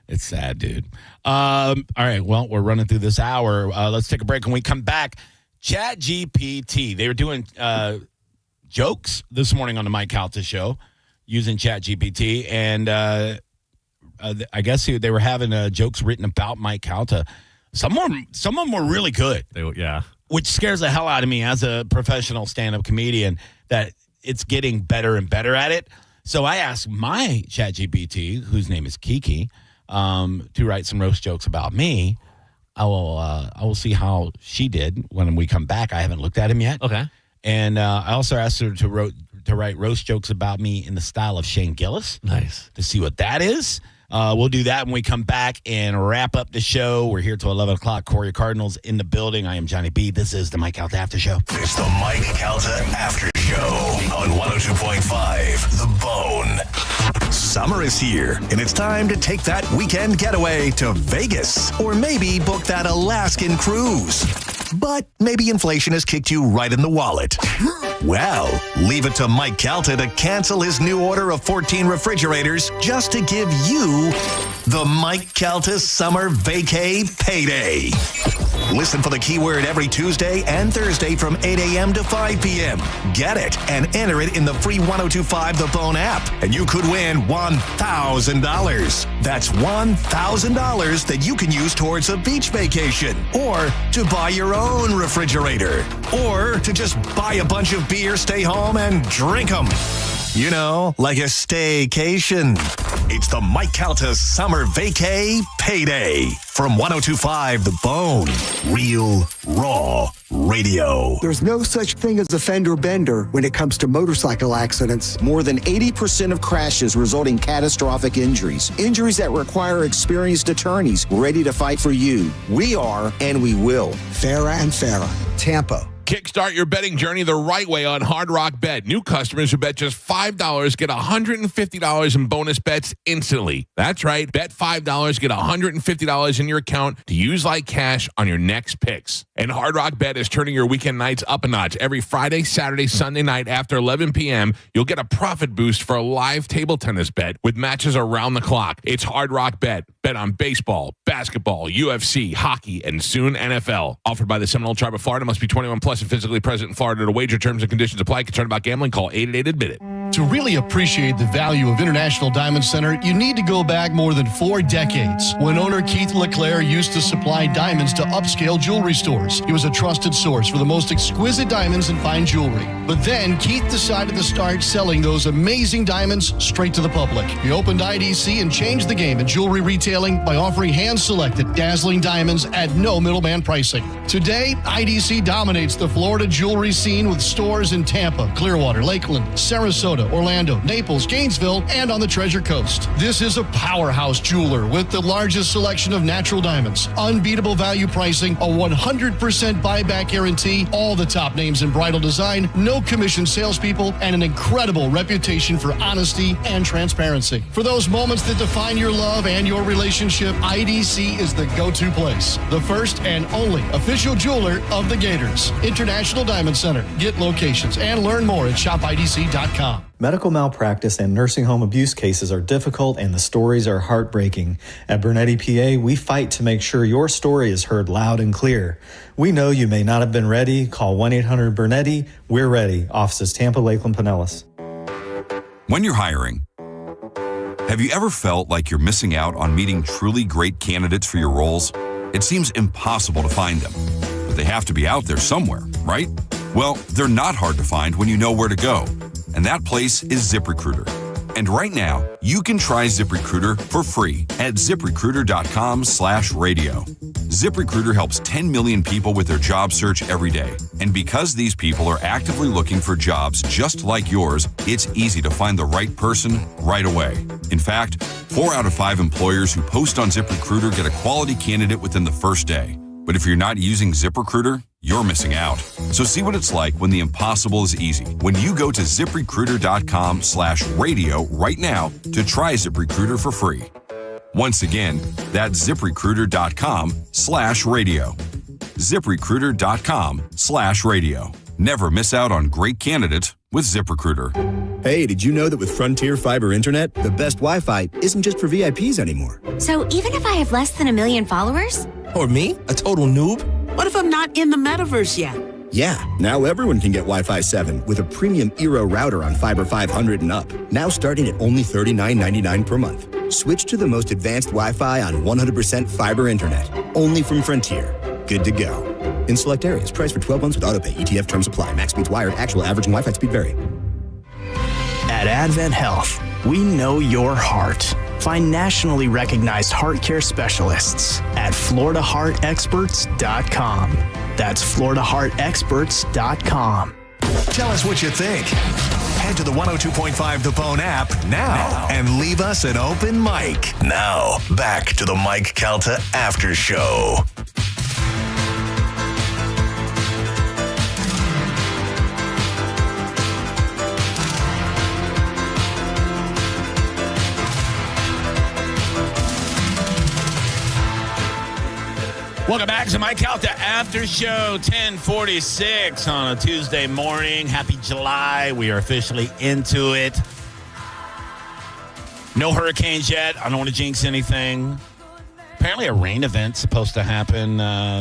It's sad, dude. All right, well, we're running through this hour. Let's take a break. When we come back, ChatGPT. They were doing jokes this morning on the Mike Calta show using ChatGPT, and I guess they were having jokes written about Mike Calta. Some of them were really good. Which scares the hell out of me as a professional stand-up comedian that it's getting better and better at it. So I asked my ChatGPT, whose name is Kiki, to write some roast jokes about me. I will see how she did when we come back. I haven't looked at him yet. Okay. And I also asked her to write roast jokes about me in the style of Shane Gillis. Nice. To see what that is. We'll do that when we come back and wrap up the show. We're here till 11 o'clock. Corey Cardinals in the building. I am Johnny B. This is the Mike Calta After Show. It's the Mike Calta After Show on 102.5 The Bone. Summer is here, and it's time to take that weekend getaway to Vegas, or maybe book that Alaskan cruise. But maybe inflation has kicked you right in the wallet. Well, leave it to Mike Calta to cancel his new order of 14 refrigerators just to give you the Mike Calta Summer Vacay Payday. Listen for the keyword every Tuesday and Thursday from 8 a.m. to 5 p.m. Get it and enter it in the free 102.5 The Bone app, and you could win $1,000. That's $1,000 that you can use towards a beach vacation, or to buy your own refrigerator, or to just buy a bunch of beer, stay home, and drink them. You know, like a staycation. It's the Mike Calta Summer Vacay Payday from 102.5 The Bone. Real, raw radio. There's no such thing as a fender bender when it comes to motorcycle accidents. More than 80% of crashes result in catastrophic injuries. Injuries that require experienced attorneys ready to fight for you. We are, and we will. Farah and Farah, Tampa. Kickstart your betting journey the right way on Hard Rock Bet. New customers who bet just $5 get $150 in bonus bets instantly. That's right. Bet $5, get $150 in your account to use like cash on your next picks. And Hard Rock Bet is turning your weekend nights up a notch. Every Friday, Saturday, Sunday night after 11 p.m., you'll get a profit boost for a live table tennis bet with matches around the clock. It's Hard Rock Bet. Bet on baseball, basketball, UFC, hockey, and soon NFL. Offered by the Seminole Tribe of Florida. Must be 21 plus and physically present in Florida. To wager, terms and conditions apply. Concerned about gambling? Call 888-ADMIT-IT. To really appreciate the value of International Diamond Center, you need to go back more than 4 decades when owner Keith LeClaire used to supply diamonds to upscale jewelry stores. He was a trusted source for the most exquisite diamonds and fine jewelry. But then Keith decided to start selling those amazing diamonds straight to the public. He opened IDC and changed the game in jewelry retailing by offering hand-selected, dazzling diamonds at no middleman pricing. Today, IDC dominates the Florida jewelry scene with stores in Tampa, Clearwater, Lakeland, Sarasota, Orlando, Naples, Gainesville, and on the Treasure Coast. This is a powerhouse jeweler with the largest selection of natural diamonds, unbeatable value pricing, a 100% buyback guarantee, all the top names in bridal design, no commission salespeople, and an incredible reputation for honesty and transparency. For those moments that define your love and your relationship, IDC is the go-to place. The first and only official jeweler of the Gators. International Diamond Center. Get locations and learn more at shopidc.com. Medical malpractice and nursing home abuse cases are difficult and the stories are heartbreaking. At Bernetti PA, we fight to make sure your story is heard loud and clear. We know you may not have been ready. Call 1-800-BERNETTI. We're ready. Offices Tampa, Lakeland, Pinellas. When you're hiring, have you ever felt like you're missing out on meeting truly great candidates for your roles? It seems impossible to find them, but they have to be out there somewhere, right? Well, they're not hard to find when you know where to go, and that place is ZipRecruiter. And right now, you can try ZipRecruiter for free at ZipRecruiter.com/radio. ZipRecruiter helps 10 million people with their job search every day. And because these people are actively looking for jobs just like yours, it's easy to find the right person right away. In fact, 4 out of 5 employers who post on ZipRecruiter get a quality candidate within the first day. But if you're not using ZipRecruiter, you're missing out. So see what it's like when the impossible is easy. When you go to ZipRecruiter.com/radio right now to try ZipRecruiter for free. Once again, that's ZipRecruiter.com/radio. ZipRecruiter.com/radio. Never miss out on great candidates with ZipRecruiter. Hey, did you know that with Frontier Fiber Internet, the best Wi-Fi isn't just for VIPs anymore? So even if I have less than 1 million followers? Or me, a total noob? What if I'm not in the metaverse yet? Yeah, now everyone can get Wi-Fi 7 with a premium Eero router on Fiber 500 and up. Now starting at only $39.99 per month. Switch to the most advanced Wi-Fi on 100% fiber internet. Only from Frontier. Good to go. In select areas, price for 12 months with autopay. ETF terms apply. Max speeds wired. Actual average and Wi-Fi speed vary. At Advent Health, we know your heart. Find nationally recognized heart care specialists at FloridaHeartExperts.com. That's FloridaHeartExperts.com. Tell us what you think. Head to the 102.5 The Bone app now and leave us an open mic. Now, back to the Mike Calta After Show. Welcome back to Mike Calta After Show, 10:46 on a Tuesday morning. Happy July. We are officially into it. No hurricanes yet. I don't want to jinx anything. Apparently a rain event's supposed to happen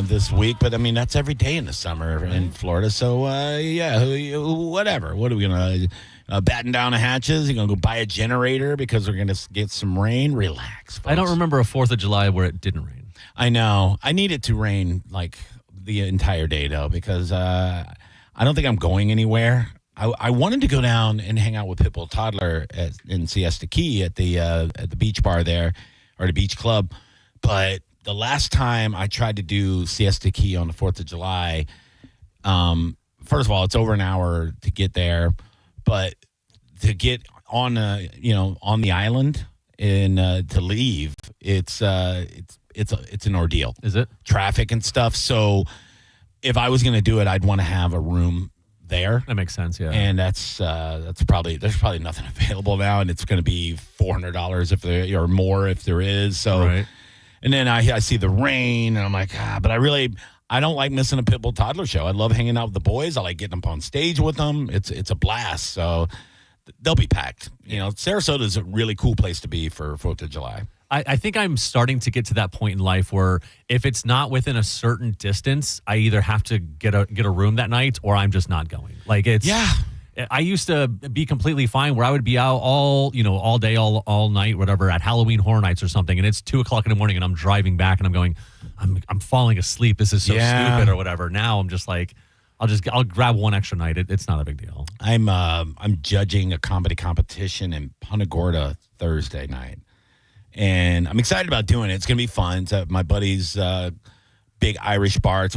this week, but I mean, that's every day in the summer in Florida. So, yeah, whatever. What are we going to batten down the hatches? You're going to go buy a generator because we're going to get some rain? Relax, folks. I don't remember a 4th of July where it didn't rain. I know. I need it to rain like the entire day, though, because I don't think I'm going anywhere. I wanted to go down and hang out with Pitbull Toddler in Siesta Key at the beach bar there, or the beach club. But the last time I tried to do Siesta Key on the 4th of July, first of all, it's over an hour to get there, but to get on on the island and to leave, it's an ordeal. Is it? Traffic and stuff. So if I was going to do it, I'd want to have a room there. That makes sense, yeah. And there's probably nothing available now, and it's going to be $400 if there or more if there is. So, right. And then I see the rain, and I'm like, but I don't like missing a Pitbull Toddler show. I love hanging out with the boys. I like getting up on stage with them. It's a blast. So they'll be packed. Sarasota is a really cool place to be for 4th of July. I think I'm starting to get to that point in life where if it's not within a certain distance, I either have to get a room that night or I'm just not going. Like I used to be completely fine where I would be out all day, all night, whatever, at Halloween Horror Nights or something, and it's 2:00 in the morning, and I'm driving back, and I'm going, I'm falling asleep. This is so stupid or whatever. Now I'm just like, I'll grab one extra night. It's not a big deal. I'm judging a comedy competition in Punta Gorda Thursday night, and I'm excited about doing it. It's gonna be fun. It's at my buddy's big Irish bar. It's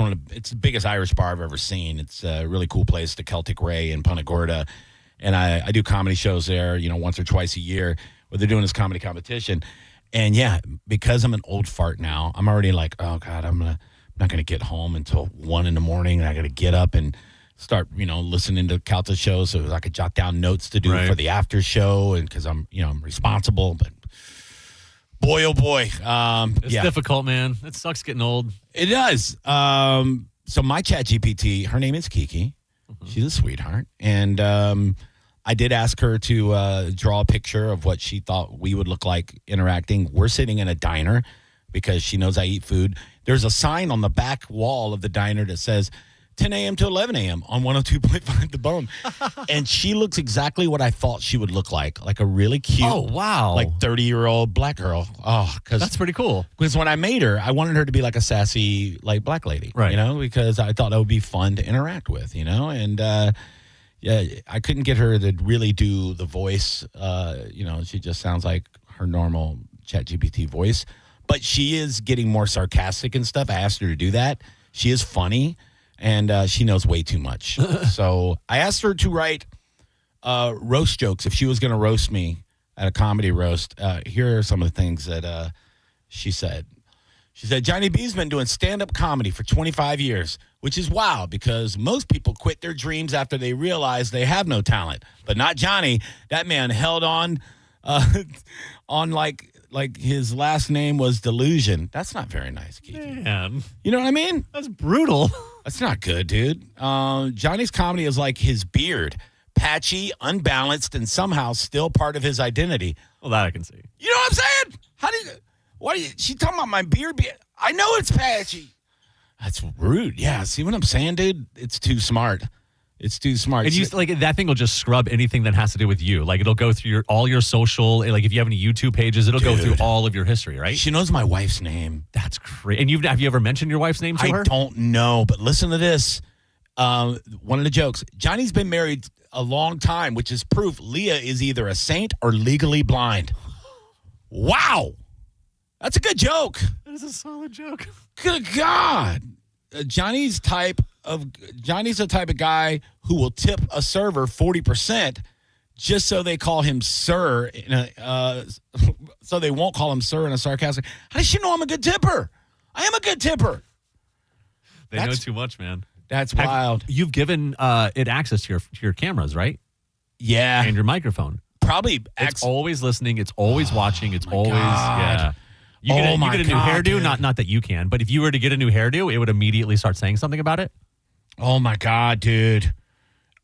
the biggest Irish bar I've ever seen. It's a really cool place, the Celtic Ray in Punta Gorda, and I do comedy shows there, once or twice a year where they're doing this comedy competition. And yeah, because I'm an old fart now, I'm already like, oh God, I'm not gonna get home until 1 a.m. and I gotta get up and start, listening to Calta shows so I could jot down notes to do for the after show, and because I'm responsible. But boy, oh boy, it's difficult, man. It sucks getting old. It does. So my ChatGPT, her name is Kiki. She's a sweetheart, and I did ask her to draw a picture of what she thought we would look like interacting. We're sitting in a diner because she knows I eat food. There's a sign on the back wall of the diner that says 10 a.m. to 11 a.m. on 102.5 The Bone. And she looks exactly what I thought she would look like a really cute, 30-year-old black girl. Oh, that's pretty cool. Because when I made her, I wanted her to be like a sassy, black lady, because I thought that would be fun to interact with, and I couldn't get her to really do the voice. She just sounds like her normal ChatGPT voice, but she is getting more sarcastic and stuff. I asked her to do that. She is funny. And she knows way too much. So I asked her to write roast jokes. If she was going to roast me at a comedy roast, here are some of the things that she said. She said, Johnny B's been doing stand-up comedy for 25 years, which is wild because most people quit their dreams after they realize they have no talent. But not Johnny. That man held on like his last name was Delusion. That's not very nice, Kiki. Man. You know what I mean? That's brutal. That's not good, dude. Johnny's comedy is like his beard. Patchy, unbalanced, and somehow still part of his identity. Well, that I can see. You know what I'm saying? She talking about my beard? I know it's patchy. That's rude. Yeah, see what I'm saying, dude? It's too smart. It's too smart. And that thing will just scrub anything that has to do with you. Like it'll go through all your social. Like if you have any YouTube pages, it'll go through all of your history, right? She knows my wife's name. That's crazy. And have you ever mentioned your wife's name to her? I don't know, but listen to this. One of the jokes. Johnny's been married a long time, which is proof Leah is either a saint or legally blind. Wow, that's a good joke. That is a solid joke. Good God, Johnny's the type of guy who will tip a server 40% just so they call him sir, so they won't call him sir in a sarcastic. How does she know I'm a good tipper? I am a good tipper. They know too much, man. That's wild. You've given it access to your cameras, right? Yeah. And your microphone. Probably. It's always listening. It's always watching. It's always, yeah. You get a new hairdo. Dude. Not that you can, but if you were to get a new hairdo, it would immediately start saying something about it. Oh my God, dude!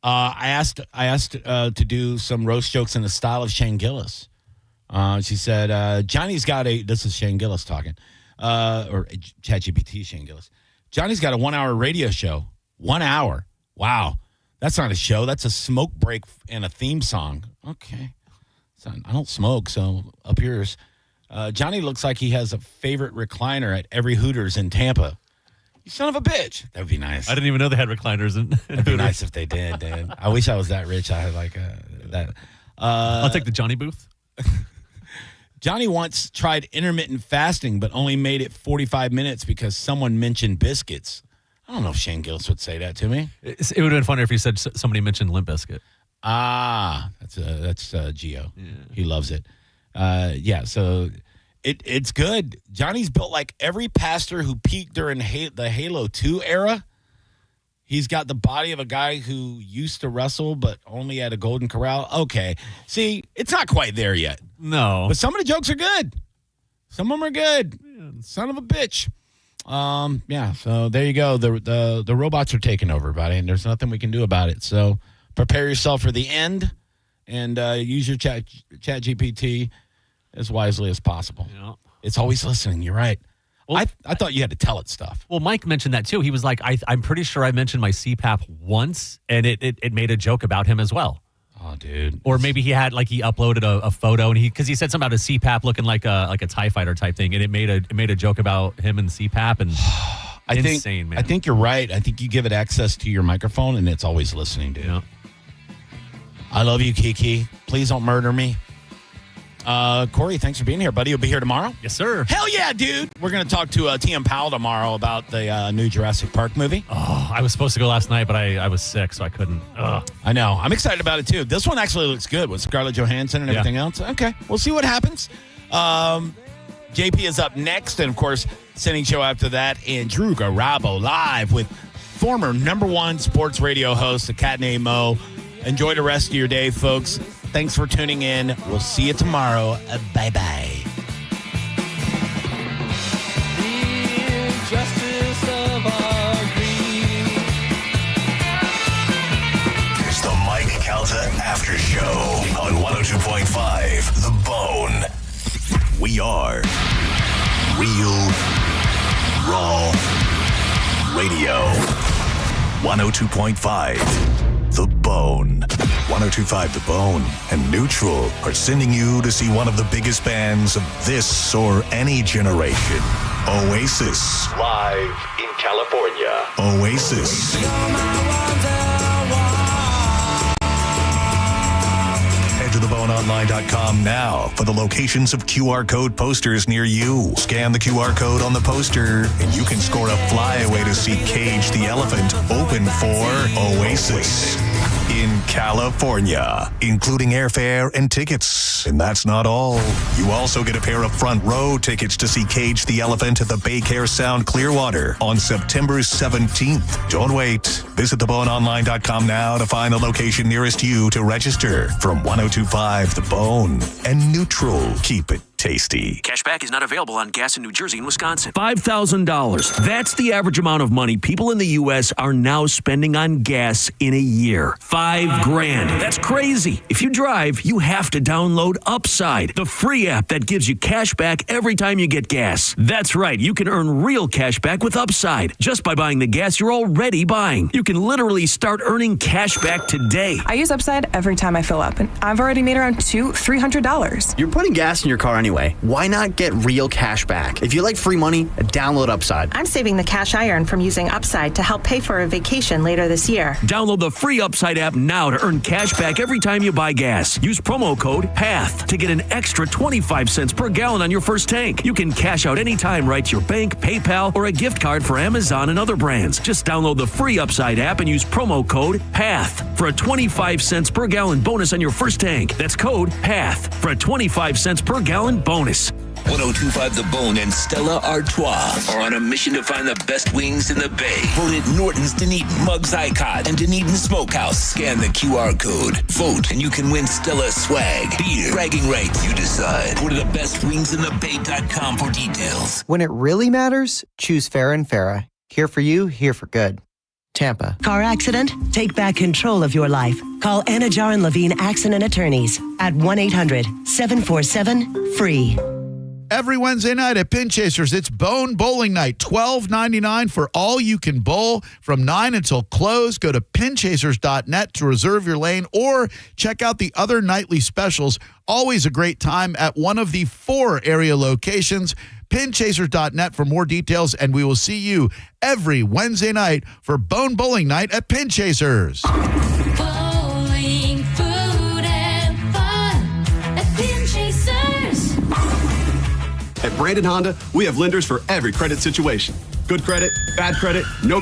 I asked to do some roast jokes in the style of Shane Gillis. She said, "Johnny's got a." This is Shane Gillis talking, or ChatGPT Shane Gillis. Johnny's got a 1-hour radio show. 1 hour. Wow, that's not a show. That's a smoke break and a theme song. Okay, so I don't smoke, so up yours. Johnny looks like he has a favorite recliner at every Hooters in Tampa. You son of a bitch. That would be nice. I didn't even know they had recliners in That'd be nice if they did, dude. I wish I was that rich. I had that. I'll take the Johnny booth. Johnny once tried intermittent fasting, but only made it 45 minutes because someone mentioned biscuits. I don't know if Shane Gillis would say that to me. It would have been funnier if he said somebody mentioned Limp Bizkit. That's Gio. Yeah. He loves it. So it's good. Johnny's built like every pastor who peaked during the Halo 2 era. He's got the body of a guy who used to wrestle, but only at a Golden Corral. Okay. See, it's not quite there yet. No. But some of the jokes are good. Some of them are good. Yeah. Son of a bitch. So there you go. The robots are taking over, buddy, and there's nothing we can do about it. So prepare yourself for the end and use your chat GPT as wisely as possible. Yeah. It's always listening. You're right. Well, I thought you had to tell it stuff. Well, Mike mentioned that too. He was like, I'm pretty sure I mentioned my CPAP once, and it made a joke about him as well. Oh, dude. Or maybe he uploaded a photo, and because he said something about his CPAP looking like a TIE fighter type thing, and it made a joke about him and CPAP, and insane, man. I think you're right. I think you give it access to your microphone, and it's always listening, dude. Yeah. I love you, Kiki. Please don't murder me. Corey, thanks for being here, buddy. You'll be here tomorrow? Yes, sir. Hell yeah, dude. We're going to talk to TM Powell tomorrow about the new Jurassic Park movie. Oh, I was supposed to go last night, but I was sick, so I couldn't. I know. I'm excited about it, too. This one actually looks good with Scarlett Johansson and everything else. Okay, we'll see what happens. JP is up next, and, of course, sending show after that, and Drew Garabo live with former #1 sports radio host, the cat named Mo. Enjoy the rest of your day, folks. Thanks for tuning in. We'll see you tomorrow. Bye-bye. It's the Mike Calta Aftershow on 102.5 The Bone. We are Real Raw Radio. 102.5 The Bone. 102.5 The Bone and Neutral are sending you to see one of the biggest bands of this or any generation. Oasis. Live in California. Oasis. Head to theboneonline.com now for the locations of QR code posters near you. Scan the QR code on the poster and you can score a flyaway to see Cage the Elephant open for Oasis in California, including airfare and tickets. And that's not all. You also get a pair of front row tickets to see Cage the Elephant at the Baycare Sound Clearwater on September 17th. Don't wait. Visit theboneonline.com now to find the location nearest you to register. From 102.5 The Bone and Neutral. Keep it tasty. Cashback is not available on gas in New Jersey and Wisconsin. $5,000. That's the average amount of money people in the U.S. are now spending on gas in a year. $5,000. That's crazy. If you drive, you have to download Upside, the free app that gives you cash back every time you get gas. That's right. You can earn real cash back with Upside just by buying the gas you're already buying. You can literally start earning cash back today. I use Upside every time I fill up, and I've already made around $300. You're putting gas in your car anyway. Why not get real cash back? If you like free money, download Upside. I'm saving the cash I earn from using Upside to help pay for a vacation later this year. Download the free Upside app now to earn cash back every time you buy gas. Use promo code PATH to get an extra 25 cents per gallon on your first tank. You can cash out anytime right to your bank, PayPal, or a gift card for Amazon and other brands. Just download the free Upside app and use promo code PATH for a 25 cents per gallon bonus on your first tank. That's code PATH for a 25 cents per gallon bonus. 102.5 The Bone and Stella Artois are on a mission to find the best wings in the Bay. Voted Norton's Dunedin, Mugs Icon, and Dunedin Smokehouse. Scan the QR code. Vote, and you can win Stella swag, beer, bragging rights. You decide. Go to thebestwingsinthebay.com for details. When it really matters, choose Farrah and Farrah. Here for you, here for good. Tampa. Car accident? Take back control of your life. Call Anna Jar and Levine Accident Attorneys at 1-800-747-FREE. Every Wednesday night at Pin Chasers, it's Bone Bowling Night, $12.99 for all you can bowl from 9 until close. Go to pinchasers.net to reserve your lane or check out the other nightly specials. Always a great time at one of the 4 area locations. Pinchasers.net for more details, and we will see you every Wednesday night for Bone Bowling Night at Pin Chasers. Bowling, food, and fun at Pin Chasers. At Brandon Honda, we have lenders for every credit situation. Good credit, bad credit, no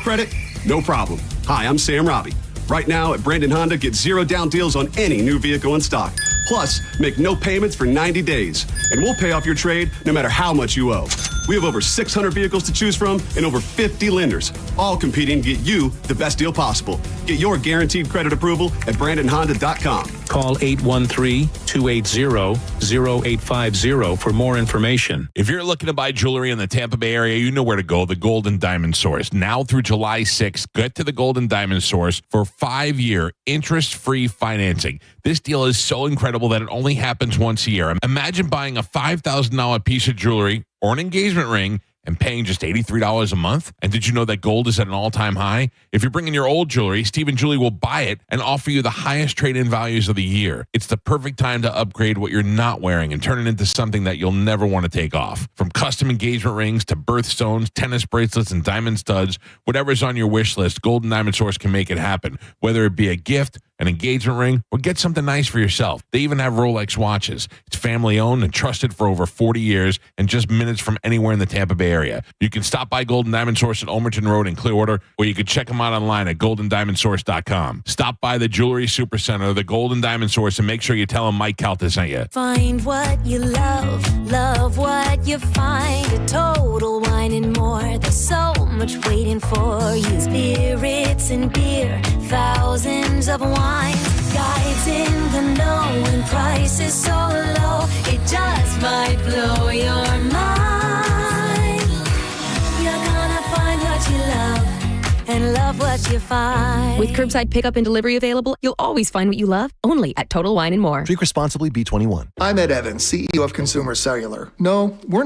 problem. Hi, I'm Sam Robbie. Right now at Brandon Honda, get 0 down deals on any new vehicle in stock. Plus, make no payments for 90 days, and we'll pay off your trade no matter how much you owe. We have over 600 vehicles to choose from and over 50 lenders, all competing to get you the best deal possible. Get your guaranteed credit approval at BrandonHonda.com. Call 813-280-0850 for more information. If you're looking to buy jewelry in the Tampa Bay area, you know where to go, the Golden Diamond Source. Now through July 6th, get to the Golden Diamond Source for 5-year interest-free financing. This deal is so incredible that it only happens once a year. Imagine buying a $5,000 piece of jewelry or an engagement ring and paying just $83 a month? And did you know that gold is at an all-time high? If you're bringing your old jewelry, Steve and Julie will buy it and offer you the highest trade-in values of the year. It's the perfect time to upgrade what you're not wearing and turn it into something that you'll never want to take off. From custom engagement rings to birthstones, tennis bracelets, and diamond studs, whatever's on your wish list, Gold and Diamond Source can make it happen. Whether it be a gift, an engagement ring, or get something nice for yourself. They even have Rolex watches. It's family owned and trusted for over 40 years and just minutes from anywhere in the Tampa Bay area. You can stop by Gold and Diamond Source at Omerton Road in Clearwater, or you can check them out online at goldendiamondsource.com. Stop by the Jewelry Supercenter, the Gold and Diamond Source, and make sure you tell them Mike Calta sent you. Find what you love, love what you find. A Total Wine and More. There's so much waiting for you. Spirits and beer, thousands of wines. Guides in the know and prices so low, it just might blow your mind. You're gonna find what you love and love what you find. With curbside pickup and delivery available, you'll always find what you love, only at Total Wine and More. Drink responsibly, B21. I'm Ed Evans, CEO of Consumer Cellular. No, we're